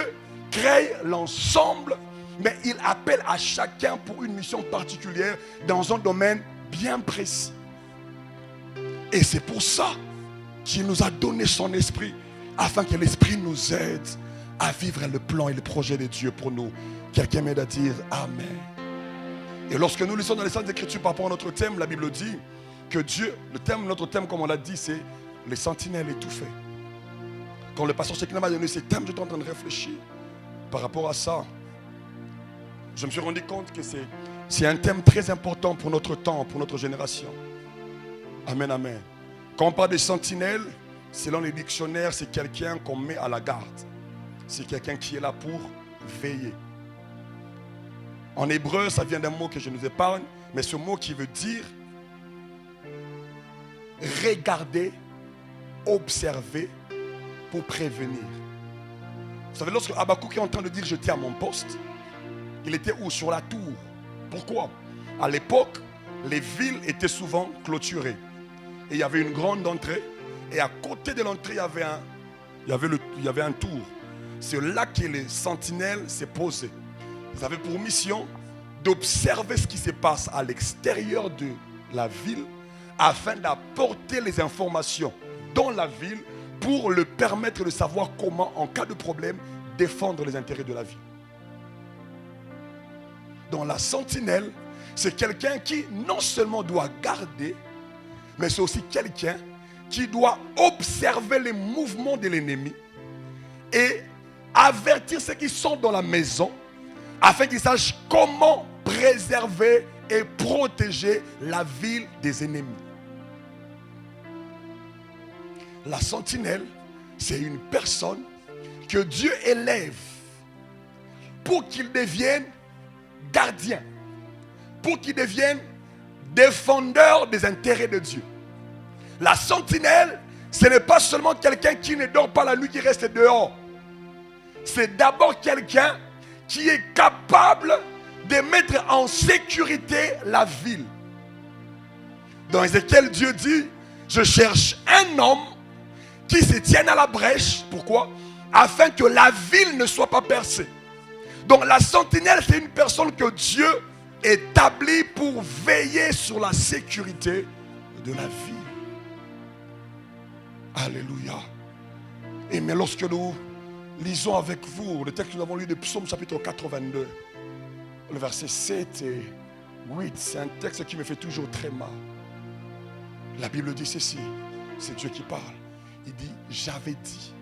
crée l'ensemble, mais il appelle à chacun pour une mission particulière dans un domaine bien précis. Et c'est pour ça qu'il nous a donné son esprit, afin que l'esprit nous aide à vivre le plan et le projet de Dieu pour nous. Quelqu'un m'aide à dire Amen. Et lorsque nous lisons dans les Saintes Écritures par rapport à notre thème, la Bible dit que Dieu, notre thème comme on l'a dit, c'est les sentinelles étouffées. Quand le pasteur Shekinah m'a donné ces thèmes, j'étais en train de réfléchir par rapport à ça. Je me suis rendu compte que c'est un thème très important pour notre temps, pour notre génération. Amen, amen. Quand on parle des sentinelles, selon les dictionnaires, c'est quelqu'un qu'on met à la garde. C'est quelqu'un qui est là pour veiller. En hébreu, ça vient d'un mot que je nous épargne, mais ce mot qui veut dire regarder, observer pour prévenir. Vous savez, lorsque Habakkuk est en train de dire je tiens à mon poste, il était où? Sur la tour. Pourquoi? À l'époque, les villes étaient souvent clôturées. Et il y avait une grande entrée. Et à côté de l'entrée, il y avait un tour. C'est là que les sentinelles s'est posé. Ils avaient pour mission d'observer ce qui se passe à l'extérieur de la ville afin d'apporter les informations dans la ville pour le permettre de savoir comment, en cas de problème, défendre les intérêts de la ville. Donc la sentinelle, c'est quelqu'un qui non seulement doit garder, mais c'est aussi quelqu'un qui doit observer les mouvements de l'ennemi et avertir ceux qui sont dans la maison afin qu'ils sachent comment préserver et protéger la ville des ennemis. La sentinelle, c'est une personne que Dieu élève pour qu'il devienne gardien. pour qu'ils deviennent défendeurs des intérêts de Dieu. La sentinelle, ce n'est pas seulement quelqu'un qui ne dort pas la nuit, qui reste dehors. C'est d'abord quelqu'un qui est capable de mettre en sécurité la ville. Dans Ézéchiel, Dieu dit, je cherche un homme qui se tienne à la brèche. Pourquoi? Afin que la ville ne soit pas percée. Donc la sentinelle, c'est une personne que Dieu établit pour veiller sur la sécurité de la ville. Alléluia. Et mais lorsque nous lisons avec vous le texte que nous avons lu de Psaume chapitre 82, le verset 7 et 8, c'est un texte qui me fait toujours très mal. La Bible dit ceci, c'est Dieu qui parle. Il dit, j'avais dit,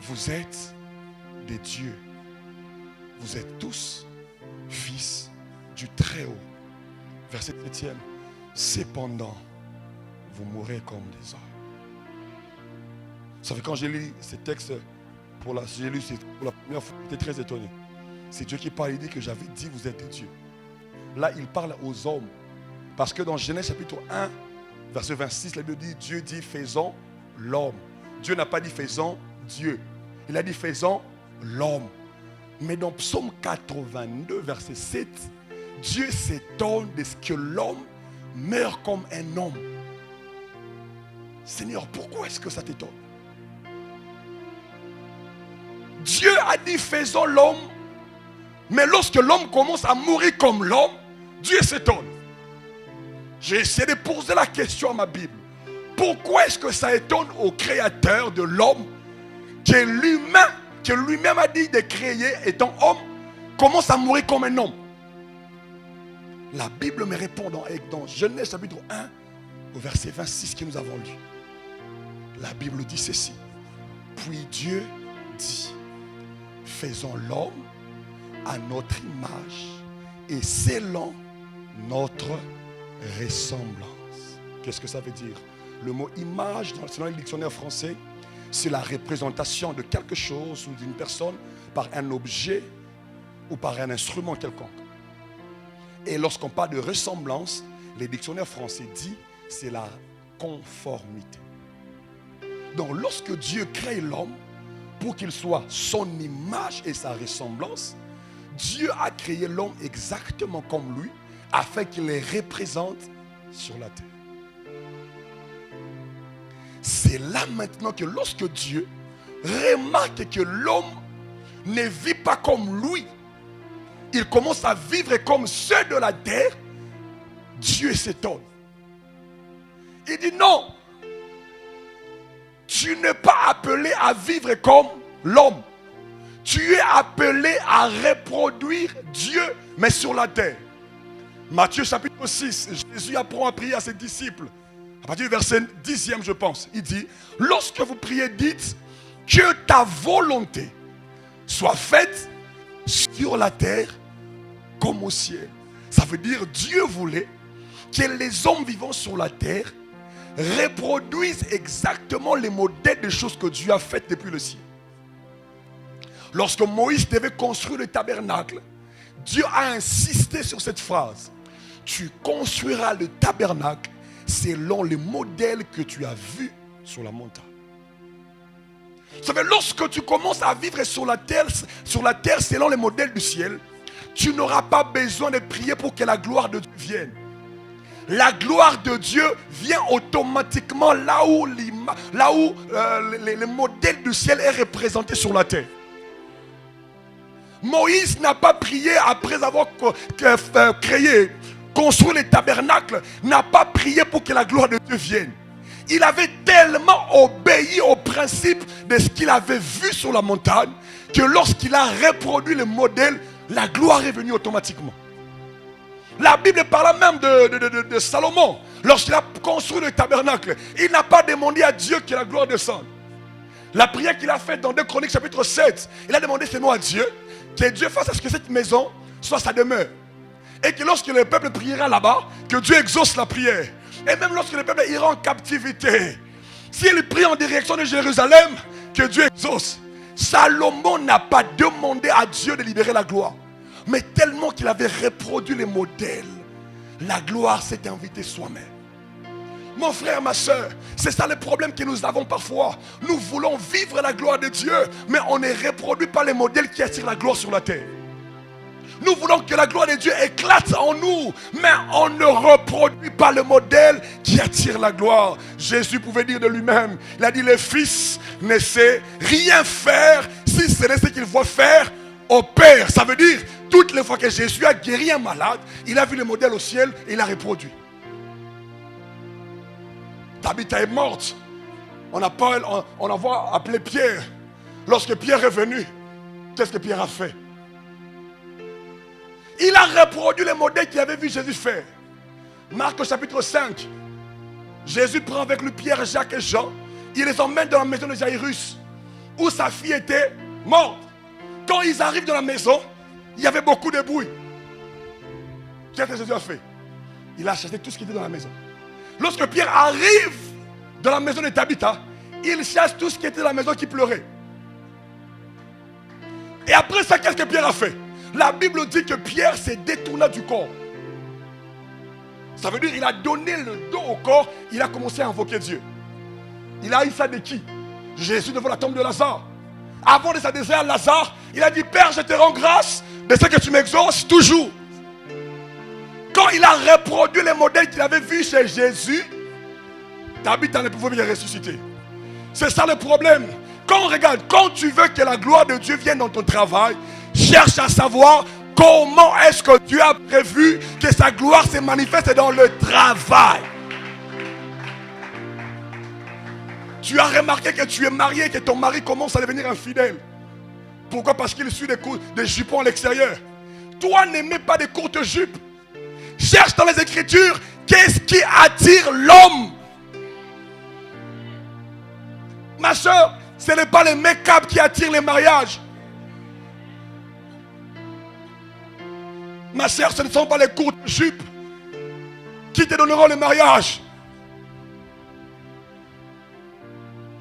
vous êtes des dieux. Vous êtes tous fils du Très-Haut. Verset 7e. Cependant, vous mourrez comme des hommes. Vous savez, quand j'ai lu ces textes pour la première fois, j'étais très étonné. C'est Dieu qui parle, il dit que j'avais dit vous êtes des dieux. Là, il parle aux hommes. Parce que dans Genèse chapitre 1, verset 26, la Bible dit, Dieu dit faisons l'homme. Dieu n'a pas dit faisons Dieu. Il a dit faisons l'homme. Mais dans Psaume 82, verset 7, Dieu s'étonne de ce que l'homme meurt comme un homme. Seigneur, pourquoi est-ce que ça t'étonne? Dieu a dit faisons l'homme, mais lorsque l'homme commence à mourir comme l'homme, Dieu s'étonne. J'ai essayé de poser la question à ma Bible. Pourquoi est-ce que ça étonne au créateur de l'homme que lui-même a dit de créer étant homme, commence à mourir comme un homme? La Bible me répond dans Genèse chapitre 1 au verset 26 que nous avons lu. La Bible dit ceci. Puis Dieu dit, faisons l'homme à notre image et selon notre ressemblance. Qu'est-ce que ça veut dire? Le mot image, selon le dictionnaire français, c'est la représentation de quelque chose ou d'une personne par un objet ou par un instrument quelconque. Et lorsqu'on parle de ressemblance, les dictionnaires français disent c'est la conformité. Donc lorsque Dieu crée l'homme pour qu'il soit son image et sa ressemblance, Dieu a créé l'homme exactement comme lui afin qu'il les représente sur la terre. C'est là maintenant que lorsque Dieu remarque que l'homme ne vit pas comme lui, il commence à vivre comme ceux de la terre, Dieu s'étonne. Il dit non, tu n'es pas appelé à vivre comme l'homme. Tu es appelé à reproduire Dieu, mais sur la terre. Matthieu chapitre 6, Jésus apprend à prier à ses disciples. À partir du verset 10e, je pense, il dit, lorsque vous priez, dites que ta volonté soit faite sur la terre comme au ciel. Ça veut dire Dieu voulait que les hommes vivant sur la terre reproduisent exactement les modèles des choses que Dieu a faites depuis le ciel. Lorsque Moïse devait construire le tabernacle, Dieu a insisté sur cette phrase. Tu construiras le tabernacle selon les modèles que tu as vus sur la montagne. Vous savez, lorsque tu commences à vivre sur la terre selon les modèles du ciel, tu n'auras pas besoin de prier pour que la gloire de Dieu vienne. La gloire de Dieu vient automatiquement là où le modèle du ciel est représenté sur la terre. Moïse n'a pas prié après avoir construit le tabernacle, n'a pas prié pour que la gloire de Dieu vienne. Il avait tellement obéi au principe de ce qu'il avait vu sur la montagne que lorsqu'il a reproduit le modèle, la gloire est venue automatiquement. La Bible parle même de Salomon. Lorsqu'il a construit le tabernacle, il n'a pas demandé à Dieu que la gloire descende. La prière qu'il a faite dans 2 Chroniques chapitre 7, il a demandé seulement à Dieu que Dieu fasse à ce que cette maison soit sa demeure. Et que lorsque le peuple priera là-bas, que Dieu exauce la prière. Et même lorsque le peuple ira en captivité, s'il prie en direction de Jérusalem, que Dieu exauce. Salomon n'a pas demandé à Dieu de libérer la gloire. Mais tellement qu'il avait reproduit les modèles, la gloire s'est invitée soi-même. Mon frère, ma soeur, c'est ça le problème que nous avons parfois. Nous voulons vivre la gloire de Dieu, mais on ne reproduit pas les modèles qui attirent la gloire sur la terre. Nous voulons que la gloire de Dieu éclate en nous, mais on ne reproduit pas le modèle qui attire la gloire. Jésus pouvait dire de lui-même, il a dit, le Fils ne sait rien faire si ce n'est ce qu'il voit faire au Père. Ça veut dire, toutes les fois que Jésus a guéri un malade, il a vu le modèle au ciel et il a reproduit. Tabitha est morte. On envoie appeler Pierre. Lorsque Pierre est venu, qu'est-ce que Pierre a fait? Il a reproduit les modèles qu'il avait vu Jésus faire. Marc au chapitre 5. Jésus prend avec lui Pierre, Jacques et Jean. Il les emmène dans la maison de Jairus, où sa fille était morte. Quand ils arrivent dans la maison, il y avait beaucoup de bruit. Qu'est-ce que Jésus a fait? Il a chassé tout ce qui était dans la maison. Lorsque Pierre arrive dans la maison de Tabitha, il chasse tout ce qui était dans la maison qui pleurait. Et après ça, qu'est-ce que Pierre a fait? La Bible dit que Pierre s'est détourné du corps. Ça veut dire qu'il a donné le dos au corps, il a commencé à invoquer Dieu. Il a eu ça de qui? Jésus devant la tombe de Lazare. Avant de s'adresser à Lazare, il a dit, Père, je te rends grâce de ce que tu m'exauces toujours. Quand il a reproduit les modèles qu'il avait vus chez Jésus, Tabitha ne pouvait bien ressusciter. C'est ça le problème. Quand on regarde, quand tu veux que la gloire de Dieu vienne dans ton travail, cherche à savoir comment est-ce que Dieu a prévu que sa gloire se manifeste dans le travail. Tu as remarqué que tu es marié, que ton mari commence à devenir infidèle. Pourquoi? Parce qu'il suit des jupons à l'extérieur. Toi, n'aimais pas des courtes jupes. Cherche dans les Écritures qu'est-ce qui attire l'homme. Ma soeur, ce n'est pas les make-up qui attirent les mariages. Ma soeur, ce ne sont pas les courtes jupes qui te donneront le mariage.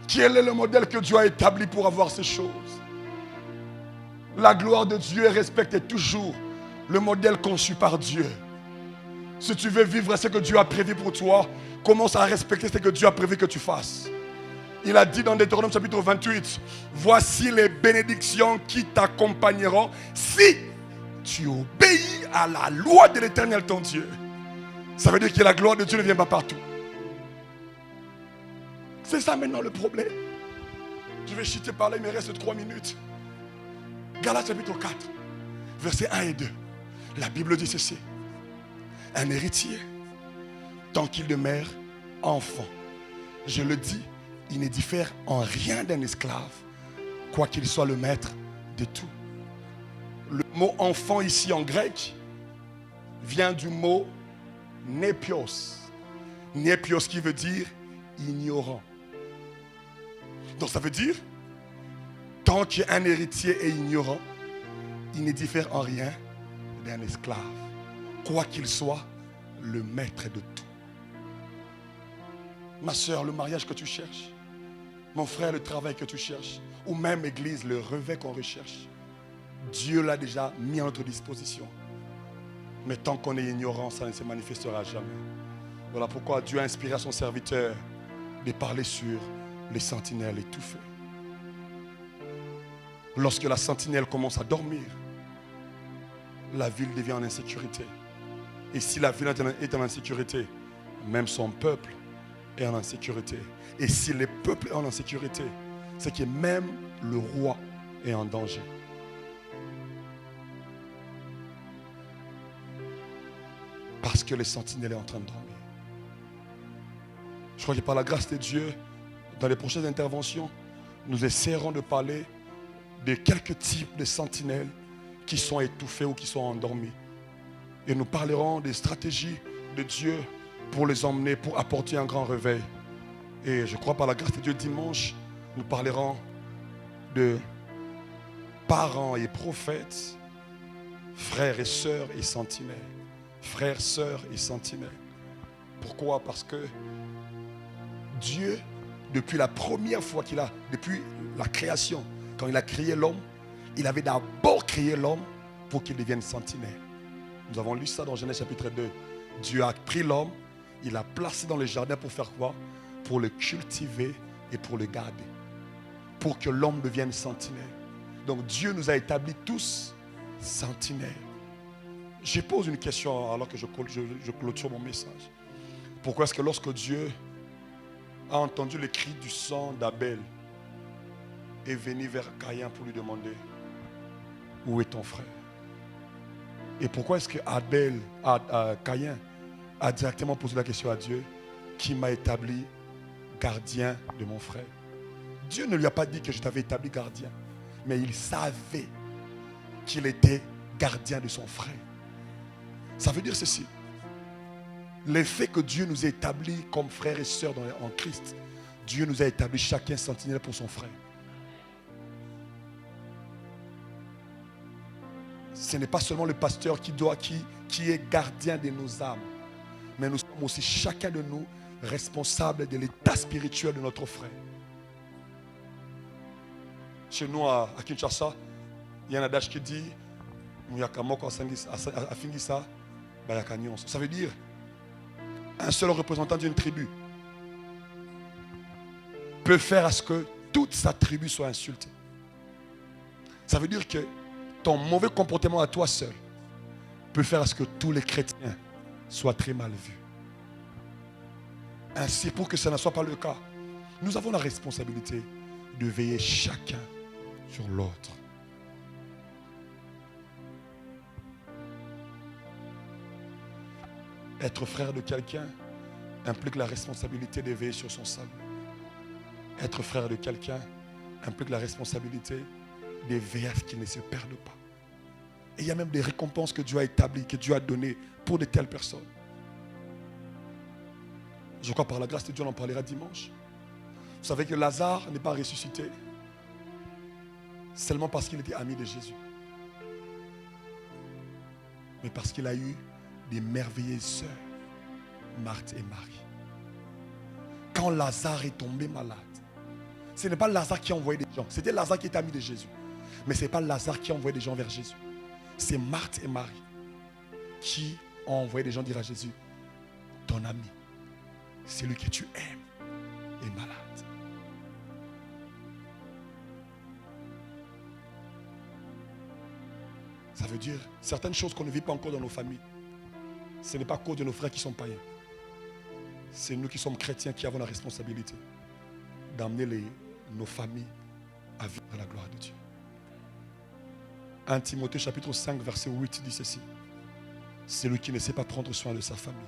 Quel est le modèle que Dieu a établi pour avoir ces choses? La gloire de Dieu respecte toujours le modèle conçu par Dieu. Si tu veux vivre ce que Dieu a prévu pour toi, commence à respecter ce que Dieu a prévu que tu fasses. Il a dit dans Deutéronome chapitre 28, voici les bénédictions qui t'accompagneront si tu obéis à la loi de l'Éternel ton Dieu. Ça veut dire que la gloire de Dieu ne vient pas partout. C'est ça maintenant le problème. Je vais chuter par là, il me reste 3 minutes. Galates chapitre 4, versets 1 et 2. La Bible dit ceci. Un héritier, tant qu'il demeure enfant, je le dis, il ne diffère en rien d'un esclave, quoiqu'il soit le maître de tout. Le mot enfant ici en grec vient du mot népios. Népios qui veut dire ignorant. Donc ça veut dire, tant qu'un héritier est ignorant, il ne diffère en rien d'un esclave, quoi qu'il soit le maître de tout. Ma soeur, le mariage que tu cherches, mon frère, le travail que tu cherches, ou même église, le revêt qu'on recherche, Dieu l'a déjà mis à notre disposition. Mais tant qu'on est ignorant, ça ne se manifestera jamais. Voilà pourquoi Dieu a inspiré à son serviteur de parler sur les sentinelles étouffées. Lorsque la sentinelle commence à dormir, la ville devient en insécurité. Et si la ville est en insécurité, même son peuple est en insécurité. Et si le peuple est en insécurité, c'est que même le roi est en danger. Parce que les sentinelles sont en train de dormir. Je crois que par la grâce de Dieu, dans les prochaines interventions, nous essaierons de parler de quelques types de sentinelles qui sont étouffées ou qui sont endormies. Et nous parlerons des stratégies de Dieu pour les emmener, pour apporter un grand réveil. Et je crois par la grâce de Dieu, dimanche, nous parlerons de parents et prophètes, frères et sœurs et sentinelles. Frères, sœurs et sentinelles. Pourquoi? Parce que Dieu, depuis la première fois depuis la création, quand il a créé l'homme, il avait d'abord créé l'homme pour qu'il devienne sentinelle. Nous avons lu ça dans Genèse chapitre 2. Dieu a pris l'homme, il l'a placé dans le jardin pour faire quoi? Pour le cultiver et pour le garder. Pour que l'homme devienne sentinelle. Donc Dieu nous a établis tous sentinelles. Je pose une question alors que je clôture mon message. Pourquoi est-ce que lorsque Dieu a entendu le cri du sang d'Abel est venu vers Caïn pour lui demander où est ton frère? Et pourquoi est-ce que Caïn a directement posé la question à Dieu, qui m'a établi gardien de mon frère? Dieu ne lui a pas dit que je t'avais établi gardien, mais il savait qu'il était gardien de son frère. Ça veut dire ceci. Le fait que Dieu nous ait établis comme frères et sœurs en Christ, Dieu nous a établis chacun sentinelle pour son frère. Ce n'est pas seulement le pasteur qui est gardien de nos âmes, mais nous sommes aussi chacun de nous responsables de l'état spirituel de notre frère. Chez nous à Kinshasa, il y a un adage qui dit ça veut dire un seul représentant d'une tribu peut faire à ce que toute sa tribu soit insultée. Ça veut dire que ton mauvais comportement à toi seul peut faire à ce que tous les chrétiens soient très mal vus. Ainsi, pour que ce ne soit pas le cas, nous avons la responsabilité de veiller chacun sur l'autre. Être frère de quelqu'un implique la responsabilité de veiller sur son salut. Être frère de quelqu'un implique la responsabilité de veiller à ce qu'il ne se perde pas. Et il y a même des récompenses que Dieu a établies, que Dieu a données pour de telles personnes. Je crois par la grâce de Dieu, on en parlera dimanche. Vous savez que Lazare n'est pas ressuscité seulement parce qu'il était ami de Jésus, mais parce qu'il a eu des merveilleuses sœurs, Marthe et Marie. Quand Lazare est tombé malade, ce n'est pas Lazare qui a envoyé des gens, c'était Lazare qui était ami de Jésus. Mais ce n'est pas Lazare qui a envoyé des gens vers Jésus. C'est Marthe et Marie qui ont envoyé des gens dire à Jésus, ton ami, celui que tu aimes, est malade. Ça veut dire certaines choses qu'on ne vit pas encore dans nos familles. Ce n'est pas à cause de nos frères qui sont païens. C'est nous qui sommes chrétiens qui avons la responsabilité d'amener nos familles à vivre la gloire de Dieu. 1 Timothée chapitre 5 verset 8 dit ceci. Celui qui ne sait pas prendre soin de sa famille,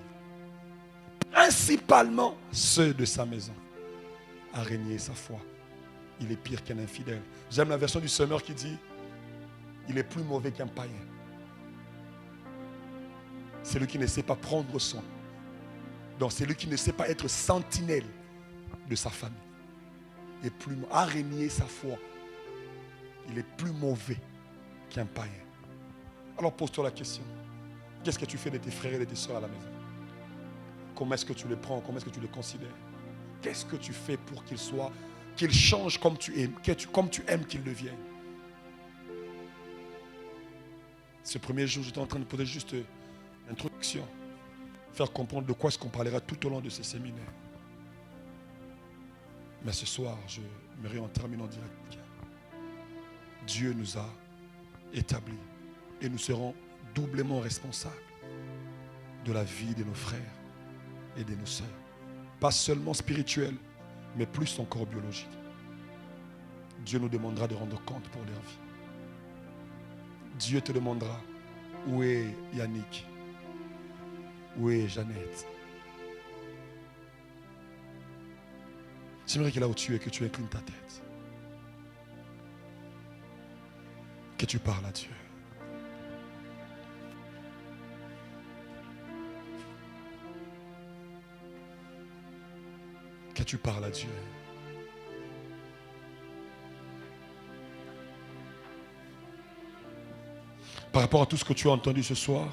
principalement ceux de sa maison, a régné sa foi. Il est pire qu'un infidèle. J'aime la version du Semeur qui dit il est plus mauvais qu'un païen. Celui qui ne sait pas prendre soin. Donc celui qui ne sait pas être sentinelle de sa famille a régné sa foi. Il est plus mauvais qu'un païen. Alors pose-toi la question. Qu'est-ce que tu fais de tes frères et de tes soeurs à la maison? Comment est-ce que tu les prends? Comment est-ce que tu les considères? Qu'est-ce que tu fais pour qu'ils changent comme tu aimes, comme tu aimes qu'ils deviennent? Ce premier jour, j'étais en train de poser juste une introduction, faire comprendre de quoi est-ce qu'on parlera tout au long de ce séminaire. Mais ce soir, je j'aimerais en terminant dire à quelqu'un, Dieu nous a établis et nous serons doublement responsables de la vie de nos frères et de nos sœurs. Pas seulement spirituelle, mais plus encore biologique. Dieu nous demandera de rendre compte pour leur vie. Dieu te demandera où est Yannick, où est Jeannette. J'aimerais que là où tu es, que tu inclines ta tête. Que tu parles à Dieu. Que tu parles à Dieu. Par rapport à tout ce que tu as entendu ce soir,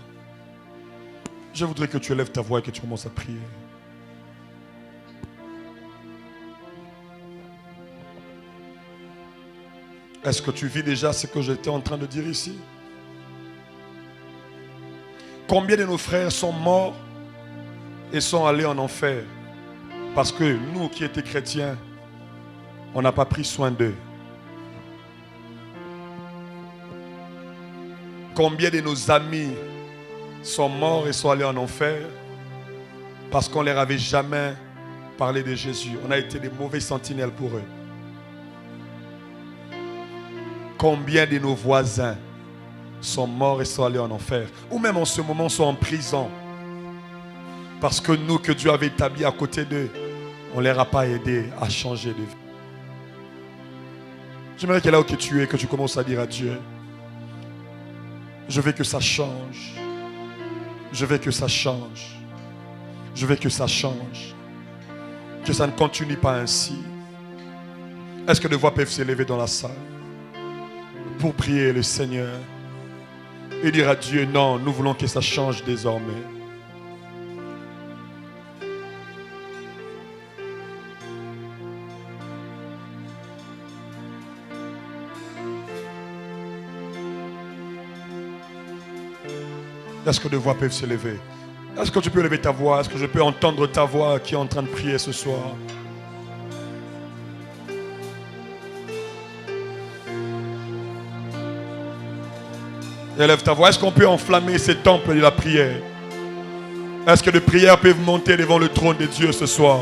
je voudrais que tu élèves ta voix et que tu commences à prier. Est-ce que tu vis déjà ce que j'étais en train de dire ici? Combien de nos frères sont morts et sont allés en enfer parce que nous qui étions chrétiens, on n'a pas pris soin d'eux. Combien de nos amis sont morts et sont allés en enfer parce qu'on ne leur avait jamais parlé de Jésus. On a été des mauvais sentinelles pour eux. Combien de nos voisins sont morts et sont allés en enfer, ou même en ce moment sont en prison parce que nous, que Dieu avait établi à côté d'eux, on ne leur a pas aidé à changer de vie. J'aimerais que là où tu es, que tu commences à dire à Dieu, je veux que ça change. Je veux que ça change. Je veux que ça change. Que ça ne continue pas ainsi. Est-ce que des voix peuvent s'élever dans la salle pour prier le Seigneur et dire à Dieu, non, nous voulons que ça change désormais. Est-ce que des voix peuvent se lever? Est-ce que tu peux lever ta voix? Est-ce que je peux entendre ta voix qui est en train de prier ce soir? Élève ta voix. Est-ce qu'on peut enflammer ces temples de la prière? Est-ce que des prières peuvent monter devant le trône de Dieu ce soir?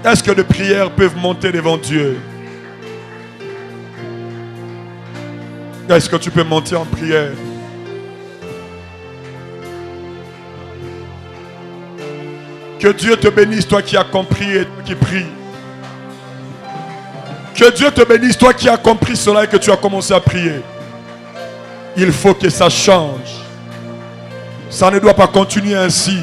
Est-ce que des prières peuvent monter devant Dieu? Est-ce que tu peux monter en prière? Que Dieu te bénisse, toi qui as compris et qui prie. Que Dieu te bénisse, toi qui as compris cela et que tu as commencé à prier. Il faut que ça change. Ça ne doit pas continuer ainsi.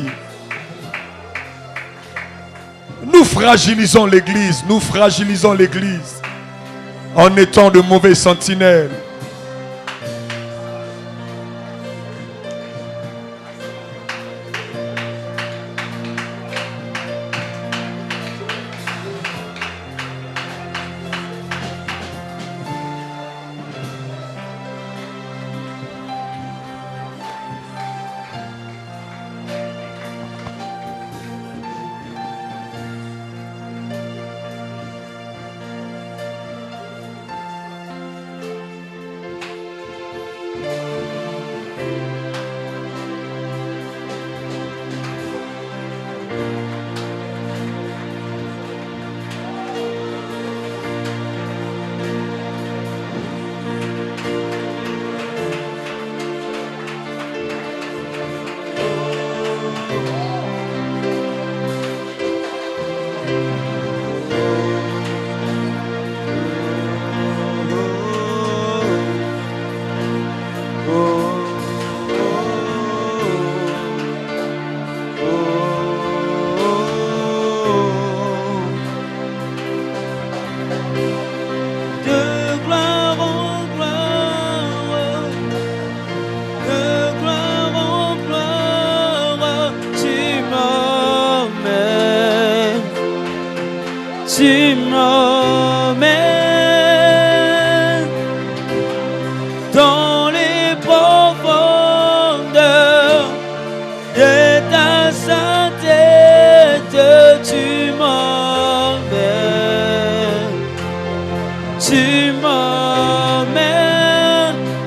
Nous fragilisons l'Église. Nous fragilisons l'Église en étant de mauvais sentinelles. Tu m'emmènes dans les profondeurs de ta sainteté. Tu m'emmènes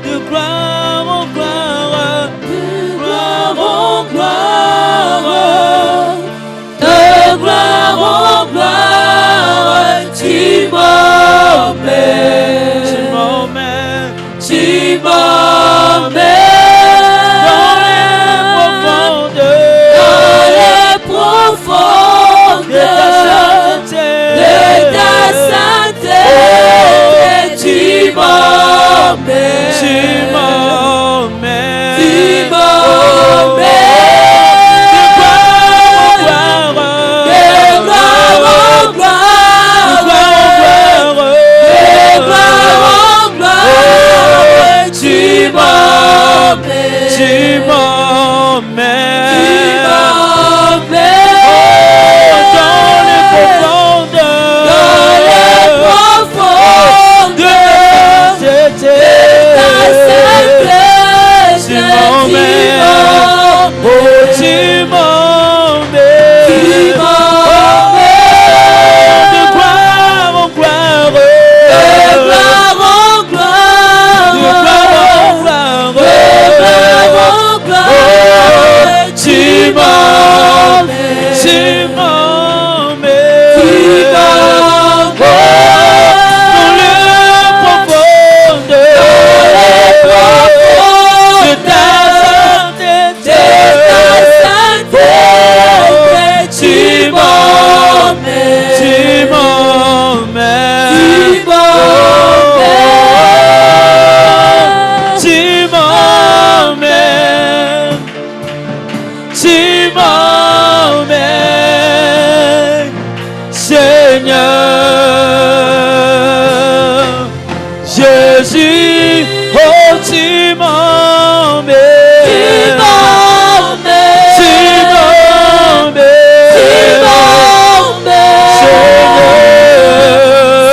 de gloire en gloire, de gloire en gloire, de gloire en gloire. Tu m'emmènes Seigneur. Jésus, oh tu m'emmènes. Tu m'emmènes. Tu m'emmènes. Tu m'emmènes.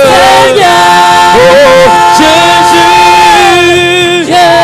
Seigneur. Oh Jésus. Jésus.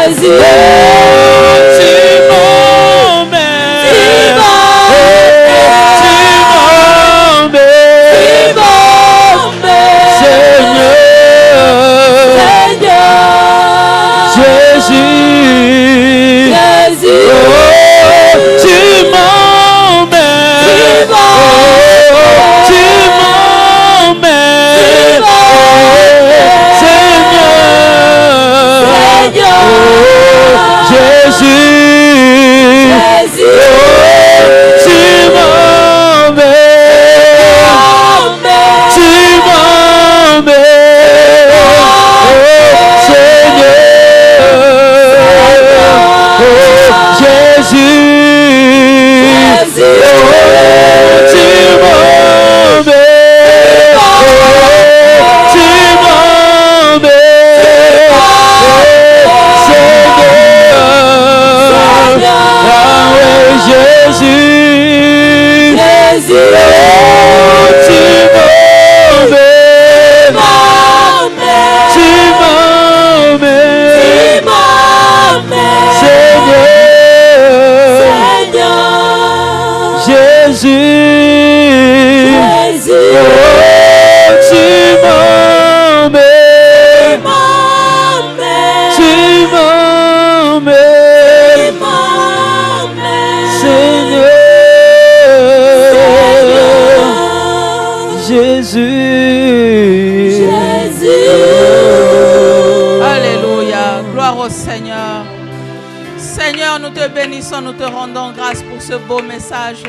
Nous te rendons grâce pour ce beau message.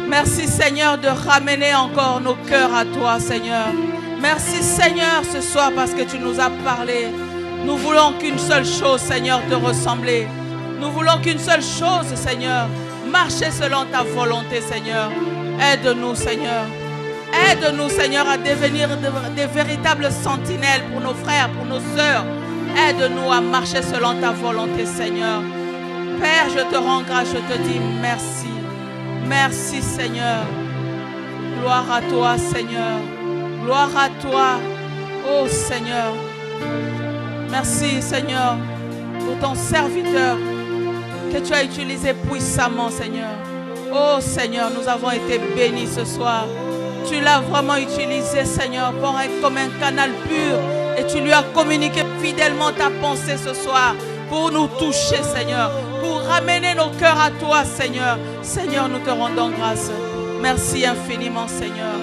Merci Seigneur de ramener encore nos cœurs à toi Seigneur. Merci Seigneur ce soir parce que tu nous as parlé. Nous voulons qu'une seule chose Seigneur, te ressembler. Nous voulons qu'une seule chose Seigneur, marcher selon ta volonté Seigneur. Aide-nous Seigneur. Aide-nous Seigneur à devenir des véritables sentinelles pour nos frères, pour nos sœurs. Aide-nous à marcher selon ta volonté Seigneur. Père, je te rends grâce, je te dis merci. Merci Seigneur. Gloire à toi Seigneur. Gloire à toi, oh Seigneur. Merci Seigneur pour ton serviteur que tu as utilisé puissamment Seigneur. Oh Seigneur, nous avons été bénis ce soir. Tu l'as vraiment utilisé Seigneur comme un canal pur et tu lui as communiqué fidèlement ta pensée ce soir pour nous toucher Seigneur, pour ramener nos cœurs à toi Seigneur. Seigneur, nous te rendons grâce. Merci infiniment Seigneur.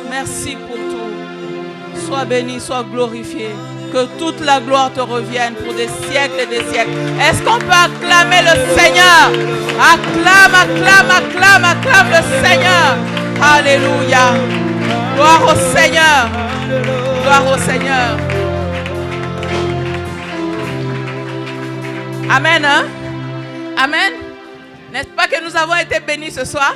Merci pour tout. Sois béni, sois glorifié. Que toute la gloire te revienne pour des siècles et des siècles. Est-ce qu'on peut acclamer le Seigneur? Acclame, acclame, acclame, acclame le Seigneur. Alléluia. Gloire au Seigneur. Gloire au Seigneur. Amen. Hein? Amen. N'est-ce pas que nous avons été bénis ce soir?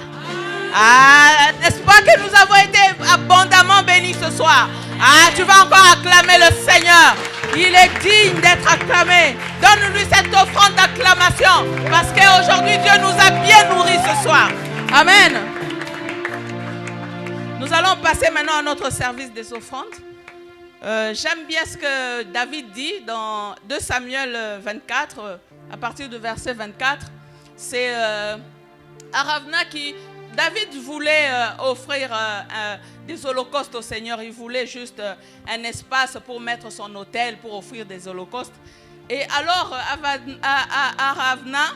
Ah, n'est-ce pas que nous avons été abondamment bénis ce soir? Ah, tu vas encore acclamer le Seigneur. Il est digne d'être acclamé. Donne-lui cette offrande d'acclamation. Parce qu'aujourd'hui, Dieu nous a bien nourris ce soir. Amen. Nous allons passer maintenant à notre service des offrandes. J'aime bien ce que David dit dans 2 Samuel 24, à partir du verset 24. C'est Aravna qui... David voulait offrir des holocaustes au Seigneur. Il voulait juste un espace pour mettre son autel, pour offrir des holocaustes. Et alors, Aravna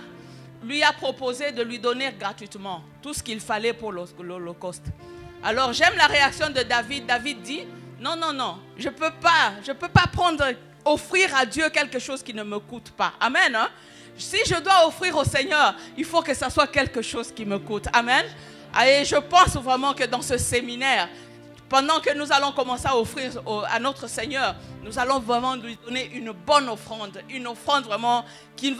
lui a proposé de lui donner gratuitement tout ce qu'il fallait pour l'holocauste. Alors, j'aime la réaction de David. David dit, non, non, non, je peux pas offrir à Dieu quelque chose qui ne me coûte pas. Amen. Hein? Si je dois offrir au Seigneur, il faut que ça soit quelque chose qui me coûte. Amen. Et je pense vraiment que dans ce séminaire, pendant que nous allons commencer à offrir à notre Seigneur, nous allons vraiment lui donner une bonne offrande. Une offrande vraiment qui